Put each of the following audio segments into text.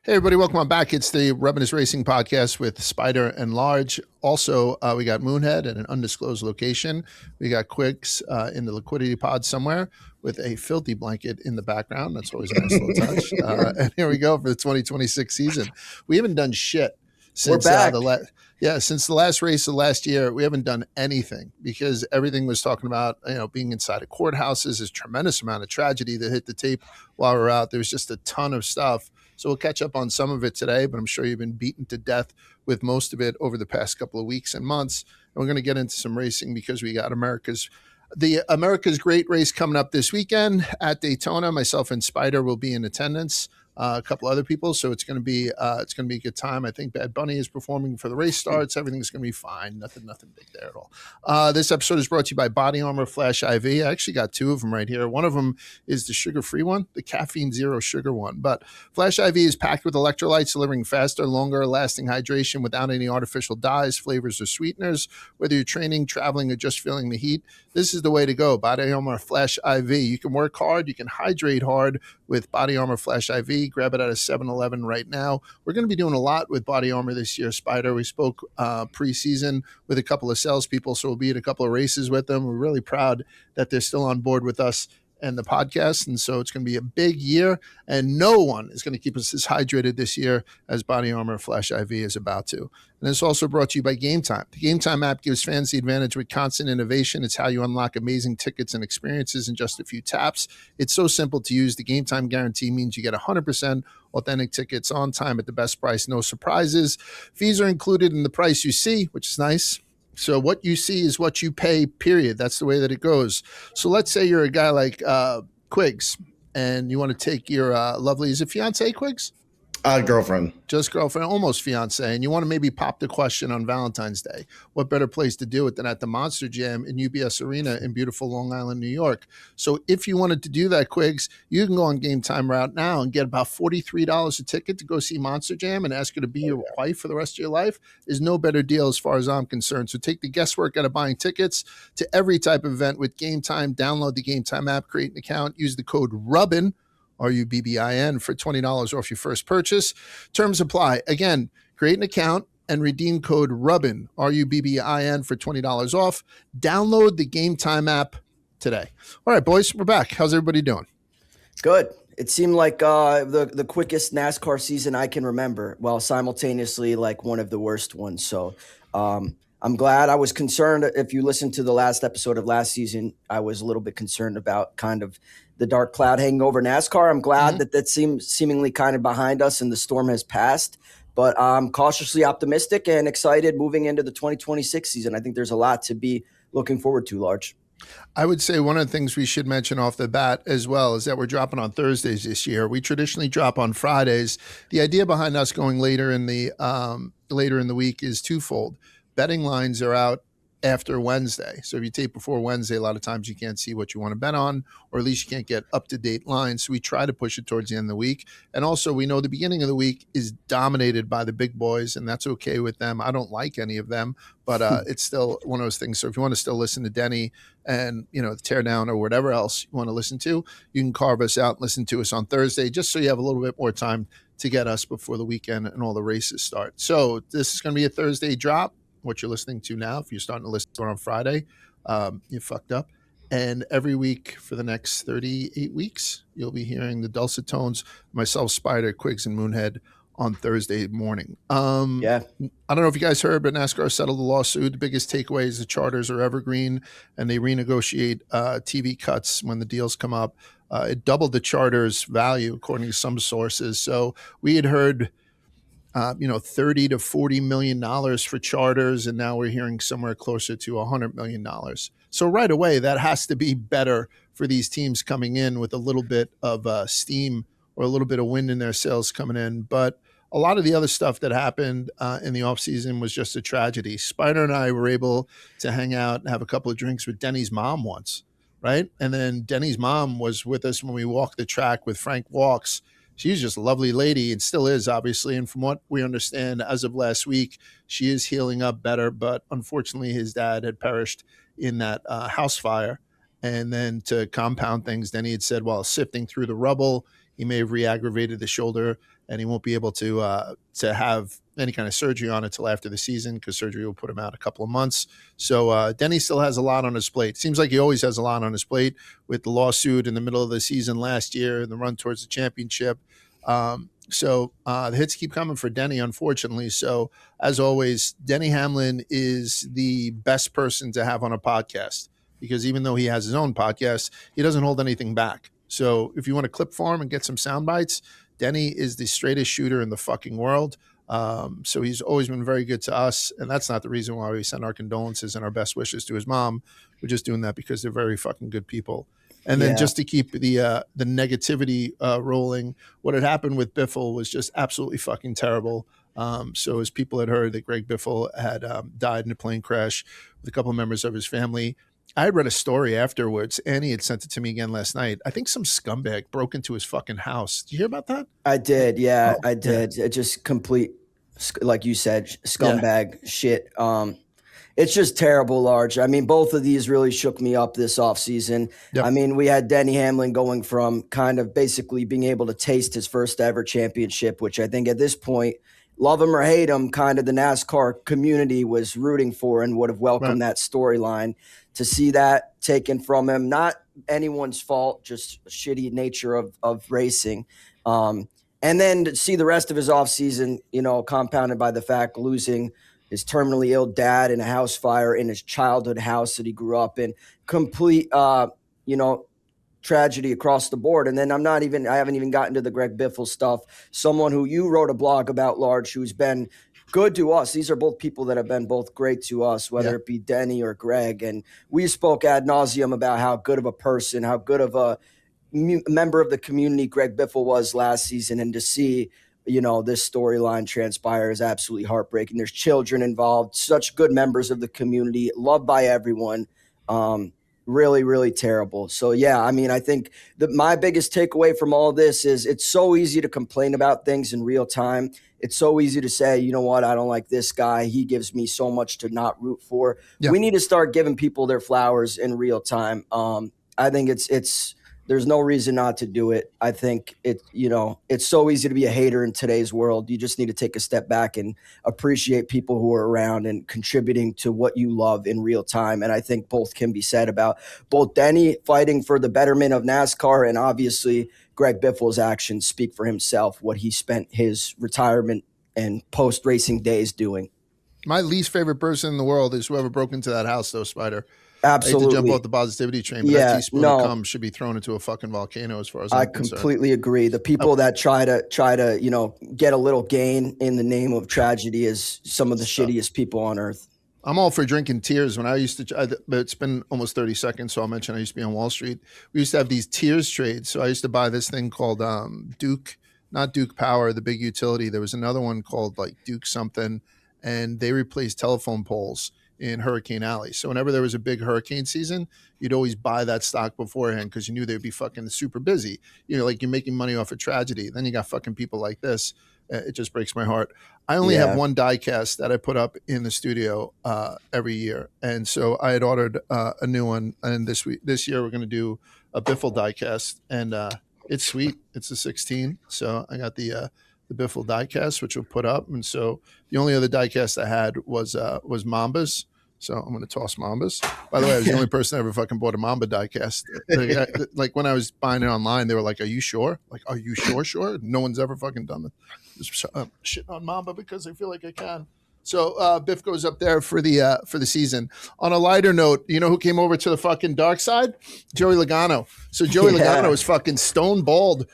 Hey, everybody, welcome on back. It's the Rubbin Racing podcast with Spider and Large. Also, we got Moonhead at an undisclosed location. We got Quigs in the liquidity pod somewhere with a filthy blanket in the background. That's always a nice little touch. And here we go for the 2026 season. We haven't done shit since We're back. since the last race of last year. We haven't done anything because everything was talking about, being inside of courthouses. There's a tremendous amount of tragedy that hit the tape while we're out. There's just a ton of stuff. So we'll catch up on some of it today, but I'm sure you've been beaten to death with most of it over the past couple of weeks and months. And we're going to get into some racing because we got America's Great Race coming up this weekend at Daytona. Myself and Spider will be in attendance. A couple other people, so it's going to be a good time. I think Bad Bunny is performing for the race starts. Everything's going to be fine. Nothing big there at all. This episode is brought to you by BODYARMOR Flash I.V. I actually got two of them right here. One of them is the sugar-free one, the caffeine zero sugar one. But Flash I.V. is packed with electrolytes, delivering faster, longer lasting hydration without any artificial dyes, flavors, or sweeteners. Whether you're training, traveling, or just feeling the heat, this is the way to go. BODYARMOR Flash I.V. You can work hard, you can hydrate hard with BODYARMOR Flash I.V. Grab it at a 7-Eleven right now. We're going to be doing a lot with BODYARMOR this year, Spider. We spoke preseason with a couple of salespeople, so we'll be at a couple of races with them. We're really proud that they're still on board with us and the podcast, and so it's going to be a big year, and no one is going to keep us as hydrated this year as BODYARMOR Flash IV is about to. And it's also brought to you by Game Time. The Game Time app gives fans the advantage with constant innovation. It's how you unlock amazing tickets and experiences in just a few taps. It's so simple to use. The Game Time guarantee means you get 100% authentic tickets on time at the best price, no surprises. Fees are included in the price you see, which is nice. So what you see is what you pay, period. That's the way that it goes. So let's say you're a guy like Quigs, and you want to take your lovely, is it fiance, Quigs? Girlfriend. Just girlfriend, almost fiance, and you want to maybe pop the question on Valentine's Day. What better place to do it than at the Monster Jam in UBS Arena in beautiful Long Island, New York? So if you wanted to do that, Quigs, you can go on Game Time Route now and get about $43 a ticket to go see Monster Jam and ask her to be your wife for the rest of your life. Is no better deal as far as I'm concerned. So take the guesswork out of buying tickets to every type of event with Game Time. Download the Game Time app, create an account, use the code RUBBIN, RUBBIN, for $20 off your first purchase. Terms apply. Again, create an account and redeem code RUBBIN, RUBBIN, for $20 off. Download the Game Time app today. All right, boys, we're back. How's everybody doing? Good. It seemed like the quickest NASCAR season I can remember, while simultaneously like one of the worst ones. So I'm glad. I was concerned. If you listened to the last episode of last season, I was a little bit concerned about kind of the dark cloud hanging over NASCAR. I'm glad that seems seemingly kind of behind us and the storm has passed. But I'm cautiously optimistic and excited moving into the 2026 season. I think there's a lot to be looking forward to, Large. I would say one of the things we should mention off the bat as well is that we're dropping on Thursdays this year. We traditionally drop on Fridays. The idea behind us going later in the week is twofold. Betting lines are out after Wednesday. So if you tape before Wednesday, a lot of times you can't see what you want to bet on, or at least you can't get up-to-date lines. So we try to push it towards the end of the week. And also we know the beginning of the week is dominated by the big boys, and that's okay with them. I don't like any of them, but it's still one of those things. So if you want to still listen to Denny and, the teardown or whatever else you want to listen to, you can carve us out and listen to us on Thursday, just so you have a little bit more time to get us before the weekend and all the races start. So this is going to be a Thursday drop. What you're listening to now, if you're starting to listen to it on Friday, you fucked up. And every week for the next 38 weeks, you'll be hearing the dulcet tones of myself, Spider, Quigs, and Moonhead on Thursday morning. I don't know if you guys heard, but NASCAR settled the lawsuit. The biggest takeaway is the charters are evergreen, and they renegotiate TV cuts when the deals come up. It doubled the charters' value, according to some sources. So we had heard $30 to $40 million for charters, and now we're hearing somewhere closer to $100 million. So right away, that has to be better for these teams coming in with a little bit of steam or a little bit of wind in their sails coming in. But a lot of the other stuff that happened in the offseason was just a tragedy. Spider and I were able to hang out and have a couple of drinks with Denny's mom once, right? And then Denny's mom was with us when we walked the track with Frank Walks. She's just a lovely lady and still is, obviously. And from what we understand, as of last week, she is healing up better. But unfortunately, his dad had perished in that house fire. And then to compound things, Denny had said while sifting through the rubble, he may have re-aggravated the shoulder, and he won't be able to have any kind of surgery on it till after the season, because surgery will put him out a couple of months. So Denny still has a lot on his plate. Seems like he always has a lot on his plate with the lawsuit in the middle of the season last year and the run towards the championship. So the hits keep coming for Denny, unfortunately. So as always, Denny Hamlin is the best person to have on a podcast, because even though he has his own podcast, he doesn't hold anything back. So if you want to clip for him and get some sound bites, Denny is the straightest shooter in the fucking world. So he's always been very good to us. And that's not the reason why we send our condolences and our best wishes to his mom. We're just doing that because they're very fucking good people. And then just to keep the negativity rolling, what had happened with Biffle was just absolutely fucking terrible. So as people had heard that Greg Biffle had died in a plane crash with a couple of members of his family, I had read a story afterwards. Annie had sent it to me again last night. I think some scumbag broke into his fucking house. Did you hear about that? I did. Yeah, I did. It just complete, like you said, scumbag shit. It's just terrible, Large. I mean, both of these really shook me up this offseason. Yep. I mean, we had Denny Hamlin going from kind of basically being able to taste his first ever championship, which I think at this point, love him or hate him, kind of the NASCAR community was rooting for and would have welcomed that storyline. To see that taken from him, not anyone's fault, just shitty nature of racing. And then to see the rest of his offseason, you know, compounded by the fact losing his terminally ill dad in a house fire in his childhood house that he grew up in. Complete, you know, tragedy across the board. And then I haven't even gotten to the Greg Biffle stuff. Someone who you wrote a blog about, Large, who's been good to us. These are both people that have been both great to us, whether it be Denny or Greg. And we spoke ad nauseum about how good of a person, how good of a member of the community Greg Biffle was last season. And to see, you know, this storyline transpire is absolutely heartbreaking. There's children involved, such good members of the community, loved by everyone. Really, really terrible. So, yeah, I mean, I think that my biggest takeaway from all this is it's so easy to complain about things in real time. It's so easy to say, you know what, I don't like this guy. He gives me so much to not root for. Yep. We need to start giving people their flowers in real time. I think it's there's no reason not to do it. I think it's so easy to be a hater in today's world. You just need to take a step back and appreciate people who are around and contributing to what you love in real time. And I think both can be said about both Denny fighting for the betterment of NASCAR and obviously Greg Biffle's actions speak for himself, what he spent his retirement and post-racing days doing. My least favorite person in the world is whoever broke into that house, though, Spider. Absolutely. I hate to jump off the positivity train, but that teaspoon of cum should be thrown into a fucking volcano as far as I'm concerned. Completely agree. The people that try to, you know, get a little gain in the name of tragedy is some of the shittiest people on earth. I'm all for drinking tears. When I used to, but it's been almost 30 seconds, so I'll mention I used to be on Wall Street. We used to have these tears trades. So I used to buy this thing called Duke, not Duke Power, the big utility. There was another one called like Duke something, and they replaced telephone poles in Hurricane Alley. So whenever there was a big hurricane season, you'd always buy that stock beforehand because you knew they'd be fucking super busy. You know, like you're making money off a tragedy. Then you got fucking people like this. It just breaks my heart. I only have one die cast that I put up in the studio every year. And so I had ordered a new one. And this year we're going to do a Biffle die cast. And it's sweet. It's a 16. So I got the Biffle diecast, which we'll put up. And so the only other diecast I had was Mambas. So I'm going to toss Mambas. By the way, I was the only person that ever fucking bought a Mamba diecast. Like when I was buying it online, they were like, "Are you sure? Like, are you sure? No one's ever fucking done it." Just shitting on Mamba because I feel like I can. So Biff goes up there for the season. On a lighter note, you know who came over to the fucking dark side? Joey Logano. So Joey Logano is fucking stone bald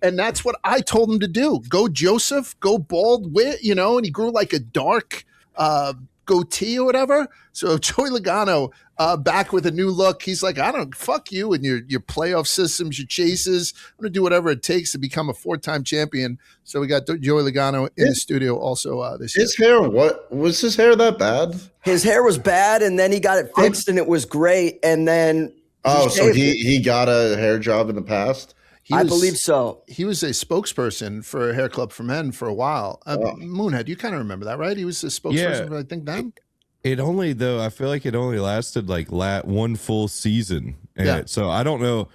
and that's what I told him to do. Go Joseph, go bald and he grew like a dark goatee or whatever. So Joey Logano back with a new look. He's like, I don't fuck you and your playoff systems, your chases. I'm gonna do whatever it takes to become a 4-time champion. So we got Joey Logano in the studio also this year. His hair, what was his hair that bad? His hair was bad, and then he got it fixed, and it was great. And then so he got a hair job in the past. I believe so. He was a spokesperson for a hair club for men for a while. Moonhead, you kind of remember that, right? He was a spokesperson for, I think, then. I feel like it only lasted like one full season. And so I don't know.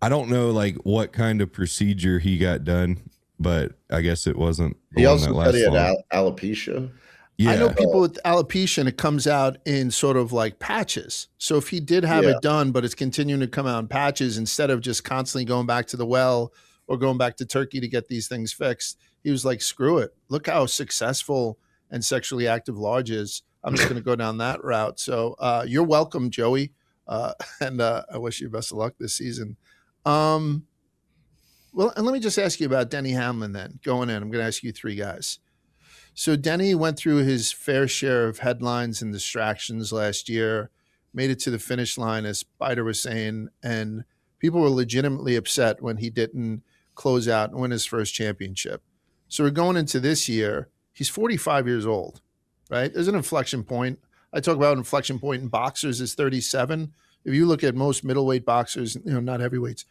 I don't know like what kind of procedure he got done, but I guess it wasn't the He one also that said he lasts had long. alopecia. Yeah. I know people with alopecia and it comes out in sort of like patches. So if he did have Yeah. it done, but it's continuing to come out in patches instead of just constantly going back to the well or going back to Turkey to get these things fixed, he was like, screw it. Look how successful and sexually active Large is. I'm just going to go down that route. So you're welcome, Joey. And I wish you best of luck this season. Well, and let me just ask you about Denny Hamlin then. Going in, I'm going to ask you three guys. So Denny went through his fair share of headlines and distractions last year, made it to the finish line, as Spider was saying, and people were legitimately upset when he didn't close out and win his first championship. So we're going into this year. He's 45 years old, right? There's an inflection point. I talk about inflection point in boxers is 37. If you look at most middleweight boxers, not heavyweights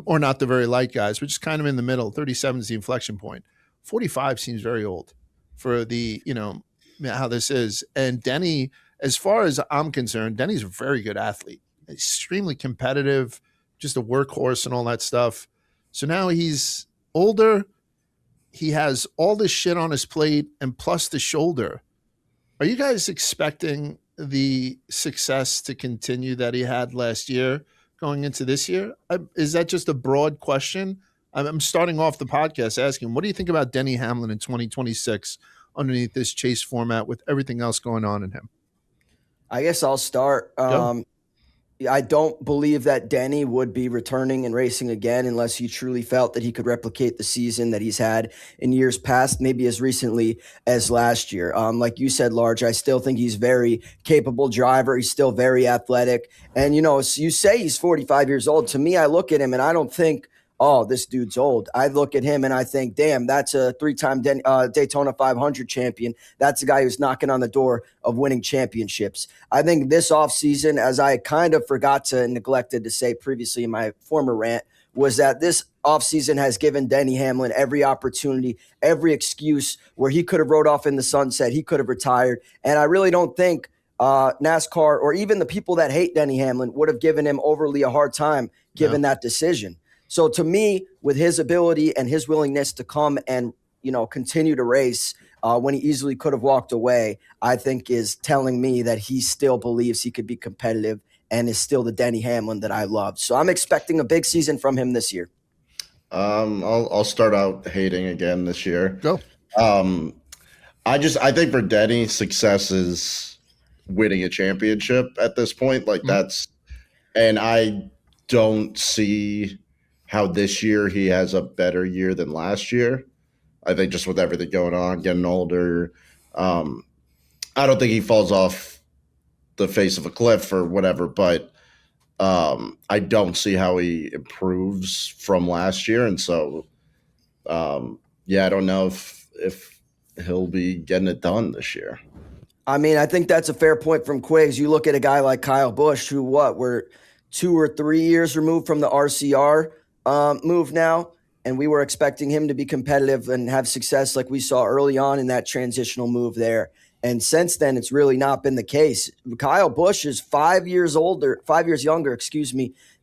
or not the very light guys, which is kind of in the middle, 37 is the inflection point. 45 seems very old for the, how this is. And Denny, as far as I'm concerned, Denny's a very good athlete, extremely competitive, just a workhorse and all that stuff. So now he's older. He has all this shit on his plate and plus the shoulder. Are you guys expecting the success to continue that he had last year going into this year? Is that just a broad question? I'm starting off the podcast asking, what do you think about Denny Hamlin in 2026 underneath this chase format with everything else going on in him? I guess I'll start. I don't believe that Denny would be returning and racing again unless he truly felt that he could replicate the season that he's had in years past, maybe as recently as last year. Like you said, Large, I still think he's very capable driver. He's still very athletic. And, you say he's 45 years old. To me, I look at him and I don't think, oh, this dude's old. I look at him and I think, damn, that's a three-time Daytona 500 champion. That's a guy who's knocking on the door of winning championships. I think this offseason, as I kind of forgot to neglected to say previously in my former rant, was that this offseason has given Denny Hamlin every opportunity, every excuse where he could have rode off in the sunset. He could have retired. And I really don't think NASCAR or even the people that hate Denny Hamlin would have given him overly a hard time given that decision. So to me, with his ability and his willingness to come and, continue to race when he easily could have walked away, I think is telling me that he still believes he could be competitive and is still the Denny Hamlin that I love. So I'm expecting a big season from him this year. I'll start out hating again this year. Go. I think for Denny, success is winning a championship at this point. Like and I don't see how this year he has a better year than last year. I think just with everything going on, getting older, I don't think he falls off the face of a cliff or whatever, but I don't see how he improves from last year. And so, I don't know if he'll be getting it done this year. I mean, I think that's a fair point from Quigs. You look at a guy like Kyle Busch, who we're 2 or 3 years removed from the RCR move now, and we were expecting him to be competitive and have success like we saw early on in that transitional move there. And since then, it's really not been the case. Kyle Busch is 5 years younger,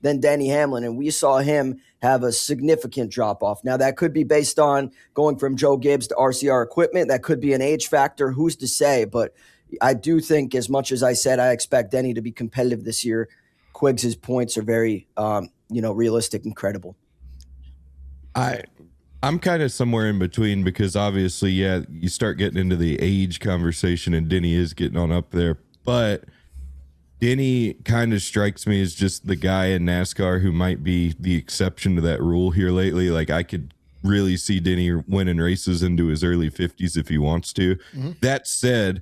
than Denny Hamlin, and we saw him have a significant drop-off. Now, that could be based on going from Joe Gibbs to RCR equipment. That could be an age factor. Who's to say? But I do think, as much as I said I expect Denny to be competitive this year, Quigs' points are very realistic and credible. I'm kind of somewhere in between because obviously, you start getting into the age conversation and Denny is getting on up there, but Denny kind of strikes me as just the guy in NASCAR who might be the exception to that rule here lately. Like I could really see Denny winning races into his early 50s if he wants to. Mm-hmm. That said,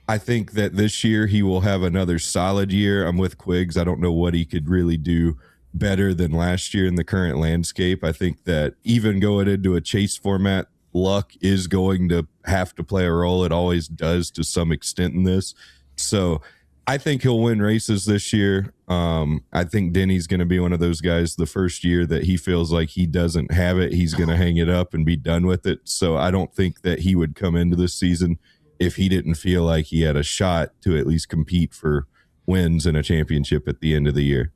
I think that this year he will have another solid year. I'm with Quigs. I don't know what he could really do better than last year in the current landscape. I think that even going into a chase format, luck is going to have to play a role. It always does to some extent in this. So I think he'll win races this year. I think Denny's going to be one of those guys the first year that he feels like he doesn't have it, he's going to hang it up and be done with it. So I don't think that he would come into this season if he didn't feel like he had a shot to at least compete for wins and a championship at the end of the year.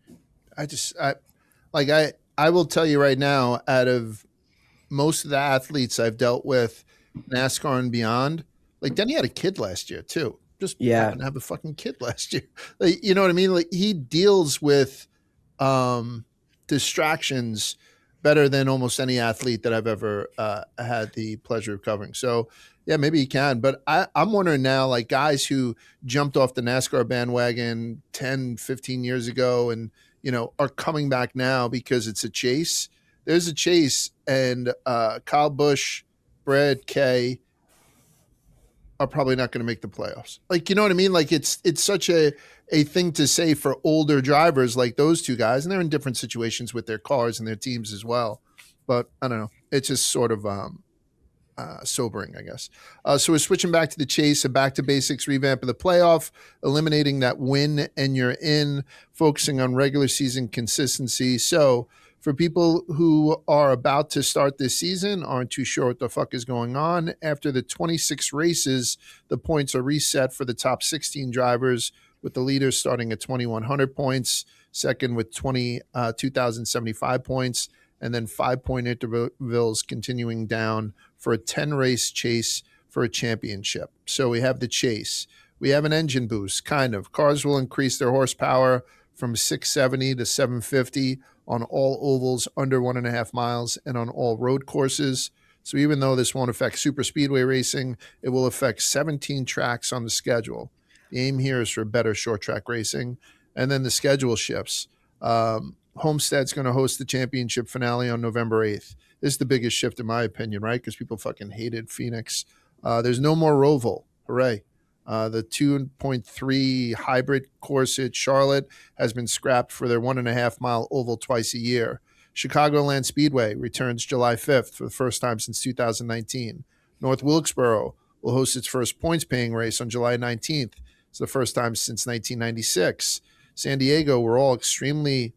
I will tell you right now, out of most of the athletes I've dealt with, NASCAR and beyond, like Denny had a kid last year too. Just Yeah. happened to have a fucking kid last year. Like, you know what I mean? Like he deals with distractions better than almost any athlete that I've ever had the pleasure of covering. So yeah, maybe he can. But I'm wondering now, like guys who jumped off the NASCAR bandwagon 10, 15 years ago and, you know, are coming back now because it's a chase. There's a chase, and Kyle Busch, Brad Kay are probably not going to make the playoffs. Like, you know what I mean? Like it's such a thing to say for older drivers like those two guys, and they're in different situations with their cars and their teams as well. But I don't know. It's just sort of sobering, I guess. So we're switching back to the chase, a back to basics revamp of the playoff, eliminating that win and you're in, focusing on regular season consistency. So for people who are about to start this season, aren't too sure what the fuck is going on, after the 26 races, the points are reset for the top 16 drivers, with the leaders starting at 2,100 points, second with 2,075 points, and then 5-point intervals continuing down for a 10-race chase for a championship. So we have the chase. We have an engine boost, kind of. Cars will increase their horsepower from 670 to 750 on all ovals under 1.5 miles and on all road courses. So even though this won't affect super speedway racing, it will affect 17 tracks on the schedule. The aim here is for better short track racing. And then the schedule shifts. Homestead's going to host the championship finale on November 8th. This is the biggest shift in my opinion, right? Because people fucking hated Phoenix. There's no more Roval. Hooray. The 2.3 hybrid course at Charlotte has been scrapped for their 1.5 mile oval twice a year. Chicagoland Speedway returns July 5th for the first time since 2019. North Wilkesboro will host its first points paying race on July 19th. It's the first time since 1996. San Diego, we're all extremely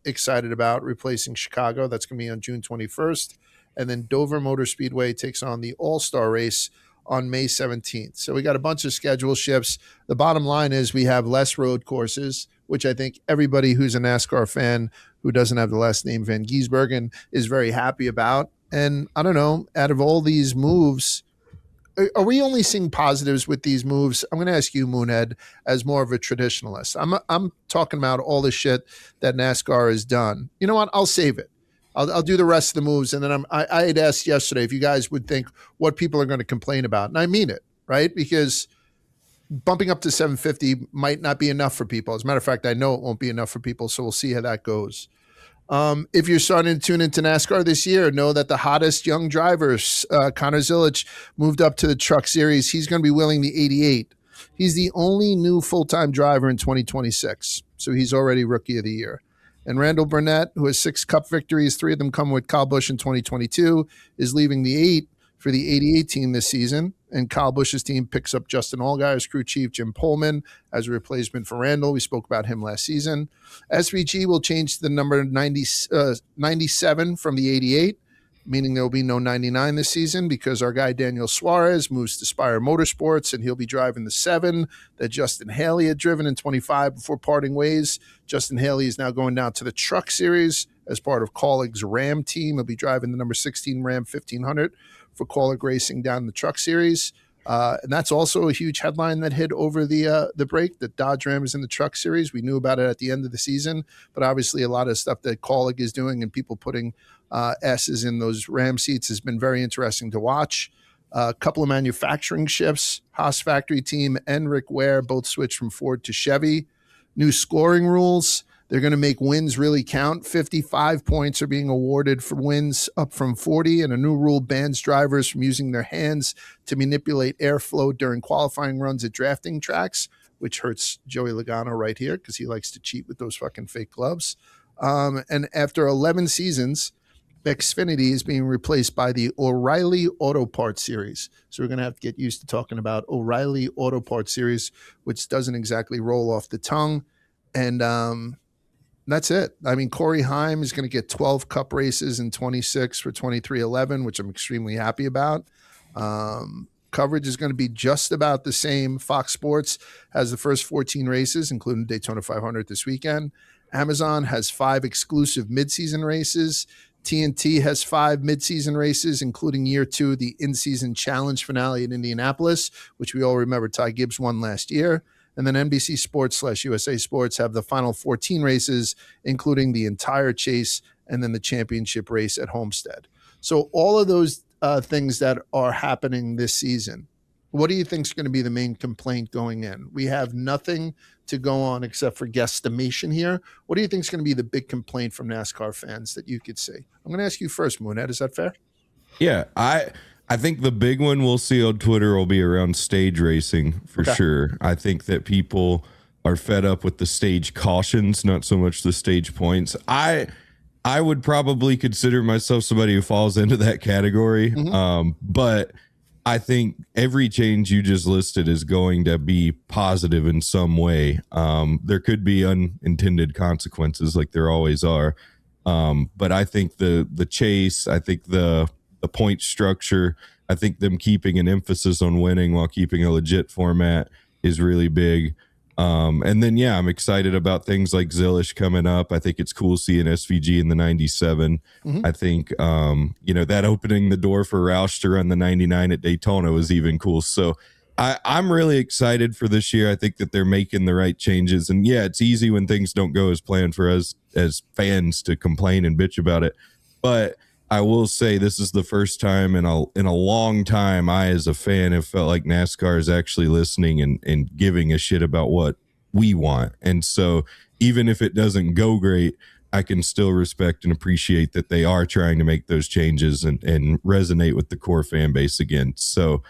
excited about replacing Chicago. That's going to be on June 21st. And then Dover Motor Speedway takes on the All-Star race on May 17th. So we got a bunch of schedule shifts. The bottom line is we have less road courses, which I think everybody who's a NASCAR fan who doesn't have the last name Van Gisbergen is very happy about. And I don't know, out of all these moves, are we only seeing positives with these moves? I'm going to ask you, Moonhead, as more of a traditionalist. I'm talking about all the shit that NASCAR has done. You know what? I'll save it. I'll do the rest of the moves, and then I had asked yesterday if you guys would think what people are going to complain about, and I mean it, right? Because bumping up to 750 might not be enough for people. As a matter of fact, I know it won't be enough for people, so we'll see how that goes. If you're starting to tune into NASCAR this year, know that the hottest young drivers, Connor Zilic, moved up to the Truck Series. He's going to be willing the 88. He's the only new full-time driver in 2026, so he's already Rookie of the Year. And Randall Burnett, who has 6 Cup victories, 3 of them come with Kyle Busch in 2022, is leaving the 8 for the 88 team this season. And Kyle Busch's team picks up Justin Allgaier's crew chief, Jim Pullman, as a replacement for Randall. We spoke about him last season. SVG will change to the number 97 from the 88, meaning there will be no 99 this season because our guy Daniel Suarez moves to Spire Motorsports, and he'll be driving the 7 that Justin Haley had driven in 25 before parting ways. Justin Haley is now going down to the Truck Series as part of Colleague's Ram team. He'll be driving the number 16 Ram 1500 for Colleague Racing down in the Truck Series. And that's also a huge headline that hit over the break, that Dodge Ram is in the Truck Series. We knew about it at the end of the season, but obviously a lot of stuff that Colleague is doing and people putting S's in those Ram seats has been very interesting to watch. A couple of manufacturing shifts. Haas factory team and Rick Ware both switched from Ford to Chevy. New scoring rules. They're going to make wins really count. 55 points are being awarded for wins, up from 40, and a new rule bans drivers from using their hands to manipulate airflow during qualifying runs at drafting tracks, which hurts Joey Logano right here because he likes to cheat with those fucking fake gloves. And after 11 seasons, Xfinity is being replaced by the O'Reilly Auto Parts Series. So we're going to have to get used to talking about O'Reilly Auto Parts Series, which doesn't exactly roll off the tongue. And that's it. I mean, Corey Haim is going to get 12 Cup races in 26 for 23.11, which I'm extremely happy about. Coverage is going to be just about the same. Fox Sports has the first 14 races, including Daytona 500 this weekend. Amazon has 5 exclusive midseason races. TNT has 5 midseason races, including year 2, the in-season challenge finale in Indianapolis, which we all remember Ty Gibbs won last year. And then NBC Sports/USA Sports have the final 14 races, including the entire chase and then the championship race at Homestead. So all of those things that are happening this season, what do you think is going to be the main complaint going in? We have nothing to go on except for guesstimation here. What do you think is going to be the big complaint from NASCAR fans that you could see? I'm going to ask you first, Moonhead. Is that fair? Yeah, I think the big one we'll see on Twitter will be around stage racing for sure. I think that people are fed up with the stage cautions, not so much the stage points. I would probably consider myself somebody who falls into that category. But I think every change you just listed is going to be positive in some way. There could be unintended consequences like there always are. But I think the chase, I think the point structure, I think them keeping an emphasis on winning while keeping a legit format is really big. And then, yeah, I'm excited about things like Zillish coming up. I think it's cool seeing SVG in the 97. I think, that opening the door for Roush to run the 99 at Daytona was even cool. So I'm really excited for this year. I think that they're making the right changes. And yeah, it's easy when things don't go as planned for us as fans to complain and bitch about it. But I will say this is the first time in a long time I, as a fan, have felt like NASCAR is actually listening and giving a shit about what we want. And so even if it doesn't go great, I can still respect and appreciate that they are trying to make those changes and resonate with the core fan base again. So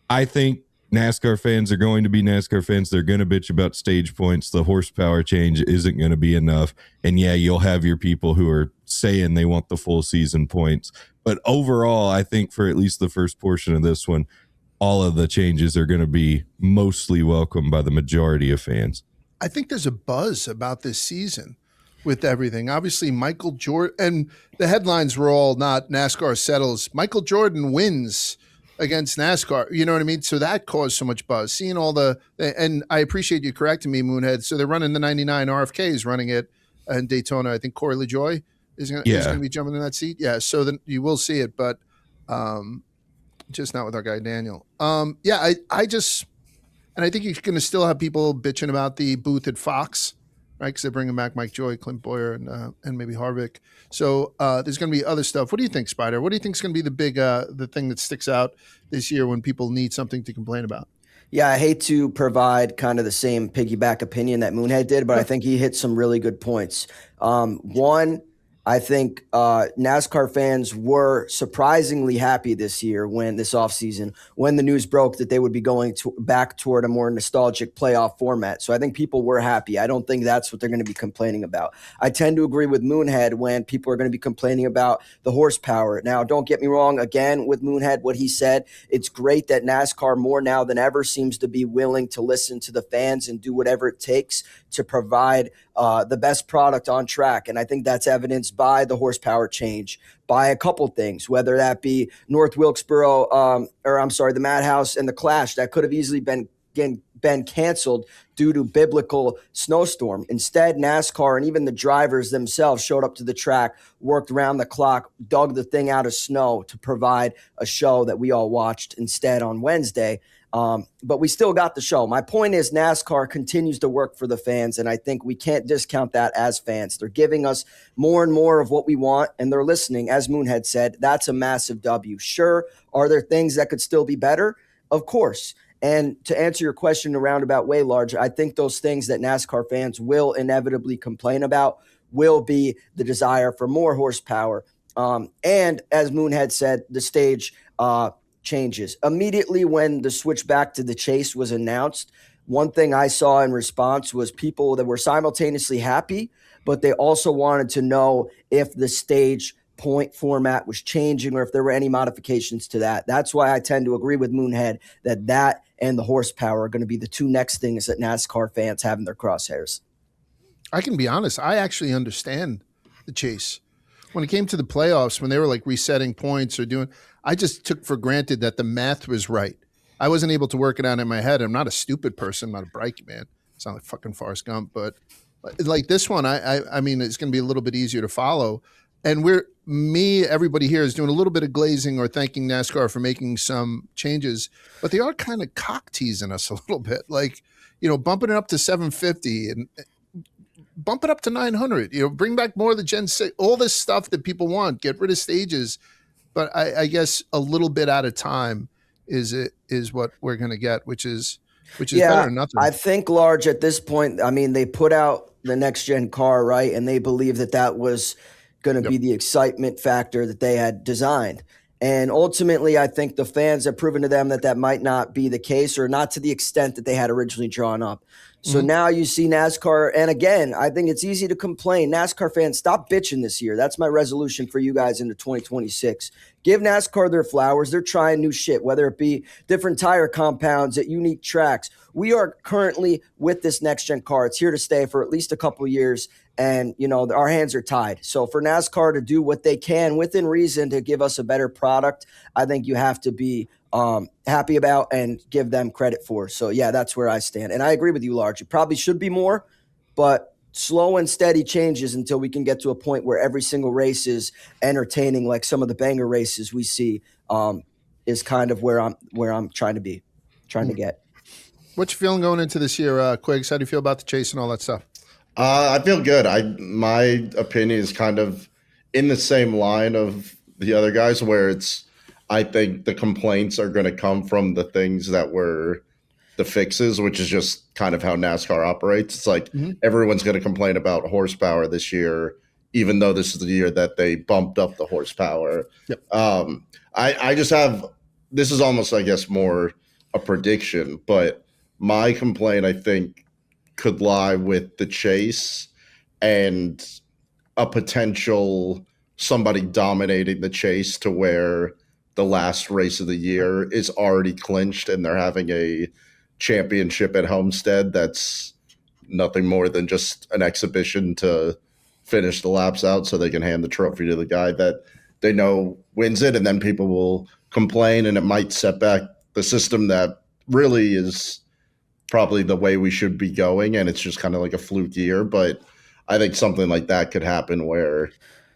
I think NASCAR fans are going to be NASCAR fans. They're going to bitch about stage points. The horsepower change isn't going to be enough. And yeah, you'll have your people who are saying they want the full season points. But overall, I think for at least the first portion of this one, all of the changes are going to be mostly welcomed by the majority of fans. I think there's a buzz about this season with everything. Obviously, Michael Jordan, and the headlines were all not NASCAR settles. Michael Jordan wins against NASCAR. You know what I mean? So that caused so much buzz. Seeing all and I appreciate you correcting me, Moonhead. So they're running the 99. RFK is running it in Daytona. I think Corey LaJoy is going to be jumping in that seat. Yeah, so then you will see it, but just not with our guy Daniel. And I think you're going to still have people bitching about the booth at Fox, right? Because they're bringing back Mike Joy, Clint Boyer, and maybe Harvick. So there's going to be other stuff. What do you think, Spider? What do you think is going to be the big the thing that sticks out this year when people need something to complain about? Yeah, I hate to provide kind of the same piggyback opinion that Moonhead did, but I think he hit some really good points. One, I think NASCAR fans were surprisingly happy this year this offseason, when the news broke that they would be going back toward a more nostalgic playoff format. So I think people were happy. I don't think that's what they're going to be complaining about. I tend to agree with Moonhead when people are going to be complaining about the horsepower. Now, don't get me wrong, again, with Moonhead, what he said, it's great that NASCAR more now than ever seems to be willing to listen to the fans and do whatever it takes to provide the best product on track. And I think that's evidenced by the horsepower change, by a couple things, whether that be North Wilkesboro, the Madhouse and the Clash that could have easily been canceled due to biblical snowstorm. Instead, NASCAR and even the drivers themselves showed up to the track, worked around the clock, dug the thing out of snow to provide a show that we all watched instead on Wednesday. But we still got the show. My point is NASCAR continues to work for the fans, and I think we can't discount that as fans. They're giving us more and more of what we want, and they're listening. As Moonhead said, that's a massive W. Sure, are there things that could still be better? Of course. And to answer your question in a roundabout way, Large, I think those things that NASCAR fans will inevitably complain about will be the desire for more horsepower. And as Moonhead said, the stage changes. Immediately when the switch back to the chase was announced, one thing I saw in response was people that were simultaneously happy, but they also wanted to know if the stage point format was changing or if there were any modifications to that. That's why I tend to agree with Moonhead that and the horsepower are going to be the two next things that NASCAR fans have in their crosshairs. I can be honest. I actually understand the chase. When it came to the playoffs, when they were like resetting points I just took for granted that the math was right. I wasn't able to work it out in my head. I'm not a stupid person. I'm not a bright man. It's not like fucking Forrest Gump, but like this one, I mean, it's going to be a little bit easier to follow. And everybody here is doing a little bit of glazing or thanking NASCAR for making some changes, but they are kind of cock teasing us a little bit, like, bumping it up to 750 and bump it up to 900, bring back more of the Gen 6, all this stuff that people want, get rid of stages. But I guess a little bit at a time is what we're going to get, which is better than nothing. I think, Large, at this point, I mean, they put out the next gen car, right? And they believe that was going to be the excitement factor that they had designed. And ultimately, I think the fans have proven to them that might not be the case, or not to the extent that they had originally drawn up. So now you see NASCAR. And again, I think it's easy to complain. NASCAR fans, stop bitching this year. That's my resolution for you guys into 2026. Give NASCAR their flowers. They're trying new shit, whether it be different tire compounds at unique tracks. We are currently with this next-gen car. It's here to stay for at least a couple of years, and, our hands are tied. So for NASCAR to do what they can within reason to give us a better product, I think you have to be happy about and give them credit for. So, yeah, that's where I stand. And I agree with you, Large. It probably should be more, but slow and steady changes until we can get to a point where every single race is entertaining, like some of the banger races we see, is kind of where I'm trying to get. What's your feeling going into this year, Quigs? How do you feel about the chase and all that stuff? I feel good. My opinion is kind of in the same line of the other guys, where I think the complaints are going to come from the things that were the fixes, which is just kind of how NASCAR operates. It's like everyone's going to complain about horsepower this year, even though this is the year that they bumped up the horsepower. Yep. I just have, this is almost, I guess, more a prediction, but my complaint, I think, could lie with the chase and a potential somebody dominating the chase to where the last race of the year is already clinched and they're having a championship at Homestead that's nothing more than just an exhibition to finish the laps out so they can hand the trophy to the guy that they know wins it, and then people will complain and it might set back the system that really is probably the way we should be going, and it's just kind of like a fluke year. But I think something like that could happen where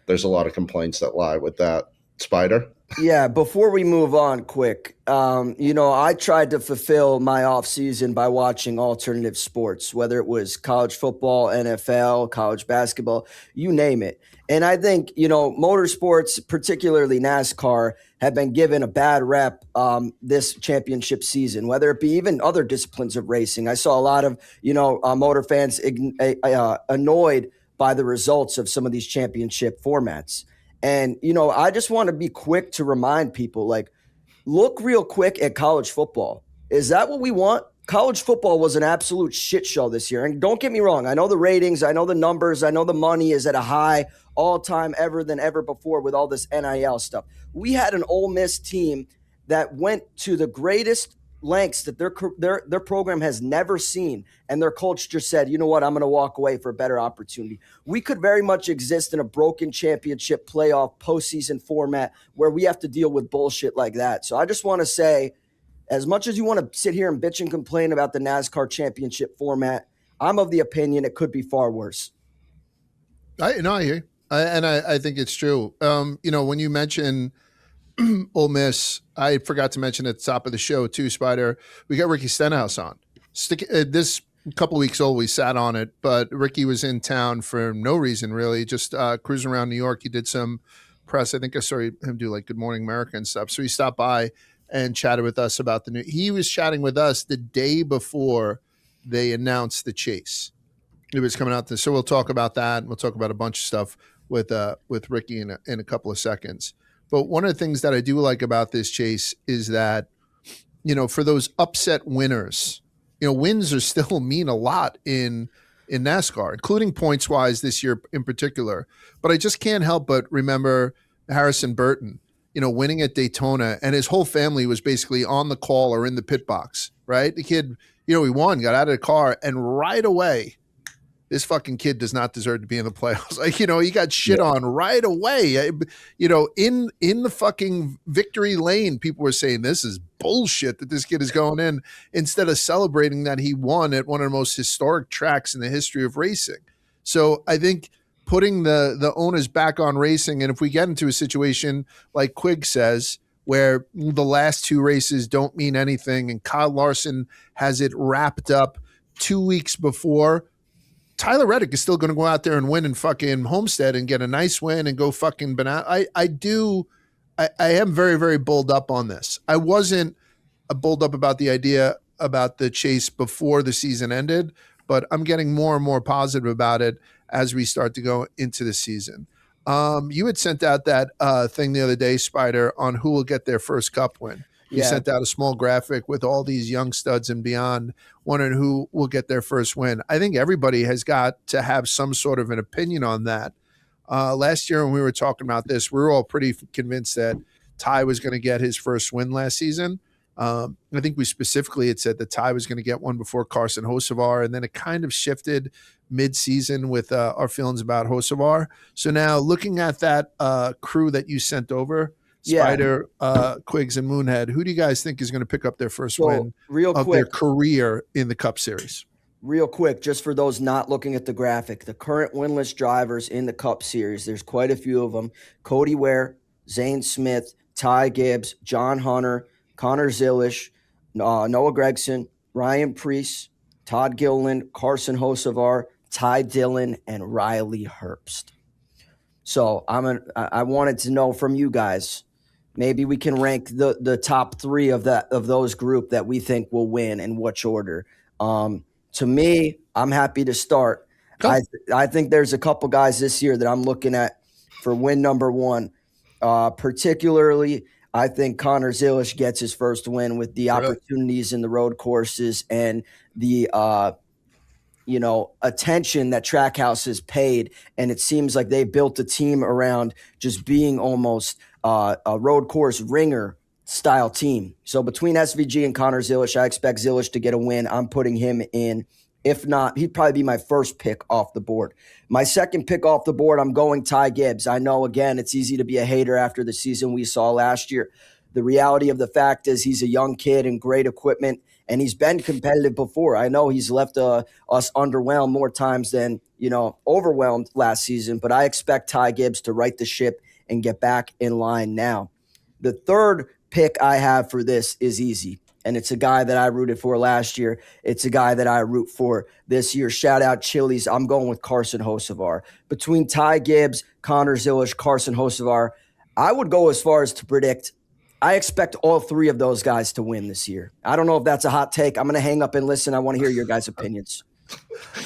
there's a lot of complaints that lie with that. Spider? Yeah, before we move on quick, I tried to fulfill my offseason by watching alternative sports, whether it was college football, NFL, college basketball, you name it. And I think, motorsports, particularly NASCAR, have been given a bad rep this championship season, whether it be even other disciplines of racing. I saw a lot of, motor fans annoyed by the results of some of these championship formats. And, I just want to be quick to remind people, like, look real quick at college football. Is that what we want? College football was an absolute shit show this year. And don't get me wrong. I know the ratings. I know the numbers. I know the money is at a high all-time than ever before with all this NIL stuff. We had an Ole Miss team that went to the greatest lengths that their program has never seen, and their coach just said, you know what, I'm going to walk away for a better opportunity. We could very much exist in a broken championship playoff postseason format where we have to deal with bullshit like that. So I just want to say, as much as you want to sit here and bitch and complain about the NASCAR championship format, I'm of the opinion it could be far worse. I hear you. I think it's true. When you mention Ole Miss, I forgot to mention at the top of the show too, Spider, we got Ricky Stenhouse on. This couple of weeks old, we sat on it, but Ricky was in town for no reason really, just cruising around New York. He did some press. I think I saw him do like Good Morning America and stuff. So he stopped by and chatted with us about he was chatting with us the day before they announced the chase. It was coming out. So we'll talk about that. And we'll talk about a bunch of stuff with Ricky in a couple of seconds. But one of the things that I do like about this chase is that, for those upset winners, wins are still mean a lot in NASCAR, including points wise this year in particular. But I just can't help but remember Harrison Burton, winning at Daytona, and his whole family was basically on the call or in the pit box, right? The kid, he won, got out of the car, and right away, this fucking kid does not deserve to be in the playoffs. Like, he got shit on right away. In the fucking victory lane, people were saying this is bullshit that this kid is going in, instead of celebrating that he won at one of the most historic tracks in the history of racing. So I think putting the onus back on racing, and if we get into a situation like Quigs says, where the last 2 races don't mean anything, and Kyle Larson has it wrapped up 2 weeks before, Tyler Reddick is still going to go out there and win in fucking Homestead and get a nice win and go fucking banana. I am very, very bulled up on this. I wasn't bulled up about the idea about the chase before the season ended, but I'm getting more and more positive about it as we start to go into the season. You had sent out that thing the other day, Spider, on who will get their first Cup win. You sent out a small graphic with all these young studs and beyond, wondering who will get their first win. I think everybody has got to have some sort of an opinion on that. Last year when we were talking about this, we were all pretty convinced that Ty was going to get his first win last season. I think we specifically had said that Ty was going to get one before Carson Hocevar, and then it kind of shifted mid-season with our feelings about Hocevar. So now looking at that crew that you sent over, Spider, Quigs, and Moonhead, who do you guys think is going to pick up their first win of their career in the Cup Series? Real quick, just for those not looking at the graphic, the current winless drivers in the Cup Series, there's quite a few of them. Cody Ware, Zane Smith, Ty Gibbs, John Hunter, Connor Zilish, Noah Gregson, Ryan Preece, Todd Gilliland, Carson Hocevar, Ty Dillon, and Riley Herbst. So I wanted to know from you guys, maybe we can rank the top 3 of those group that we think will win in which order. To me, I'm happy to start. Cool. I think there's a couple guys this year that I'm looking at for win number 1. Particularly, I think Connor Zilish gets his first win with the opportunities in the road courses and the attention that Trackhouse has paid. And it seems like they built a team around just being almost a road course ringer style team. So between SVG and Connor Zilish, I expect Zilish to get a win. I'm putting him in. If not, he'd probably be my first pick off the board. My second pick off the board, I'm going Ty Gibbs. I know, again, it's easy to be a hater after the season we saw last year. The reality of the fact is he's a young kid and great equipment, and he's been competitive before. I know he's left us underwhelmed more times than, overwhelmed last season, but I expect Ty Gibbs to right the ship and get back in line now. The third pick I have for this is easy. And it's a guy that I rooted for last year. It's a guy that I root for this year. Shout out Chili's. I'm going with Carson Hocevar. Between Ty Gibbs, Connor Zilish, Carson Hocevar, I would go as far as to predict I expect all 3 of those guys to win this year. I don't know if that's a hot take. I'm going to hang up and listen. I want to hear your guys' opinions.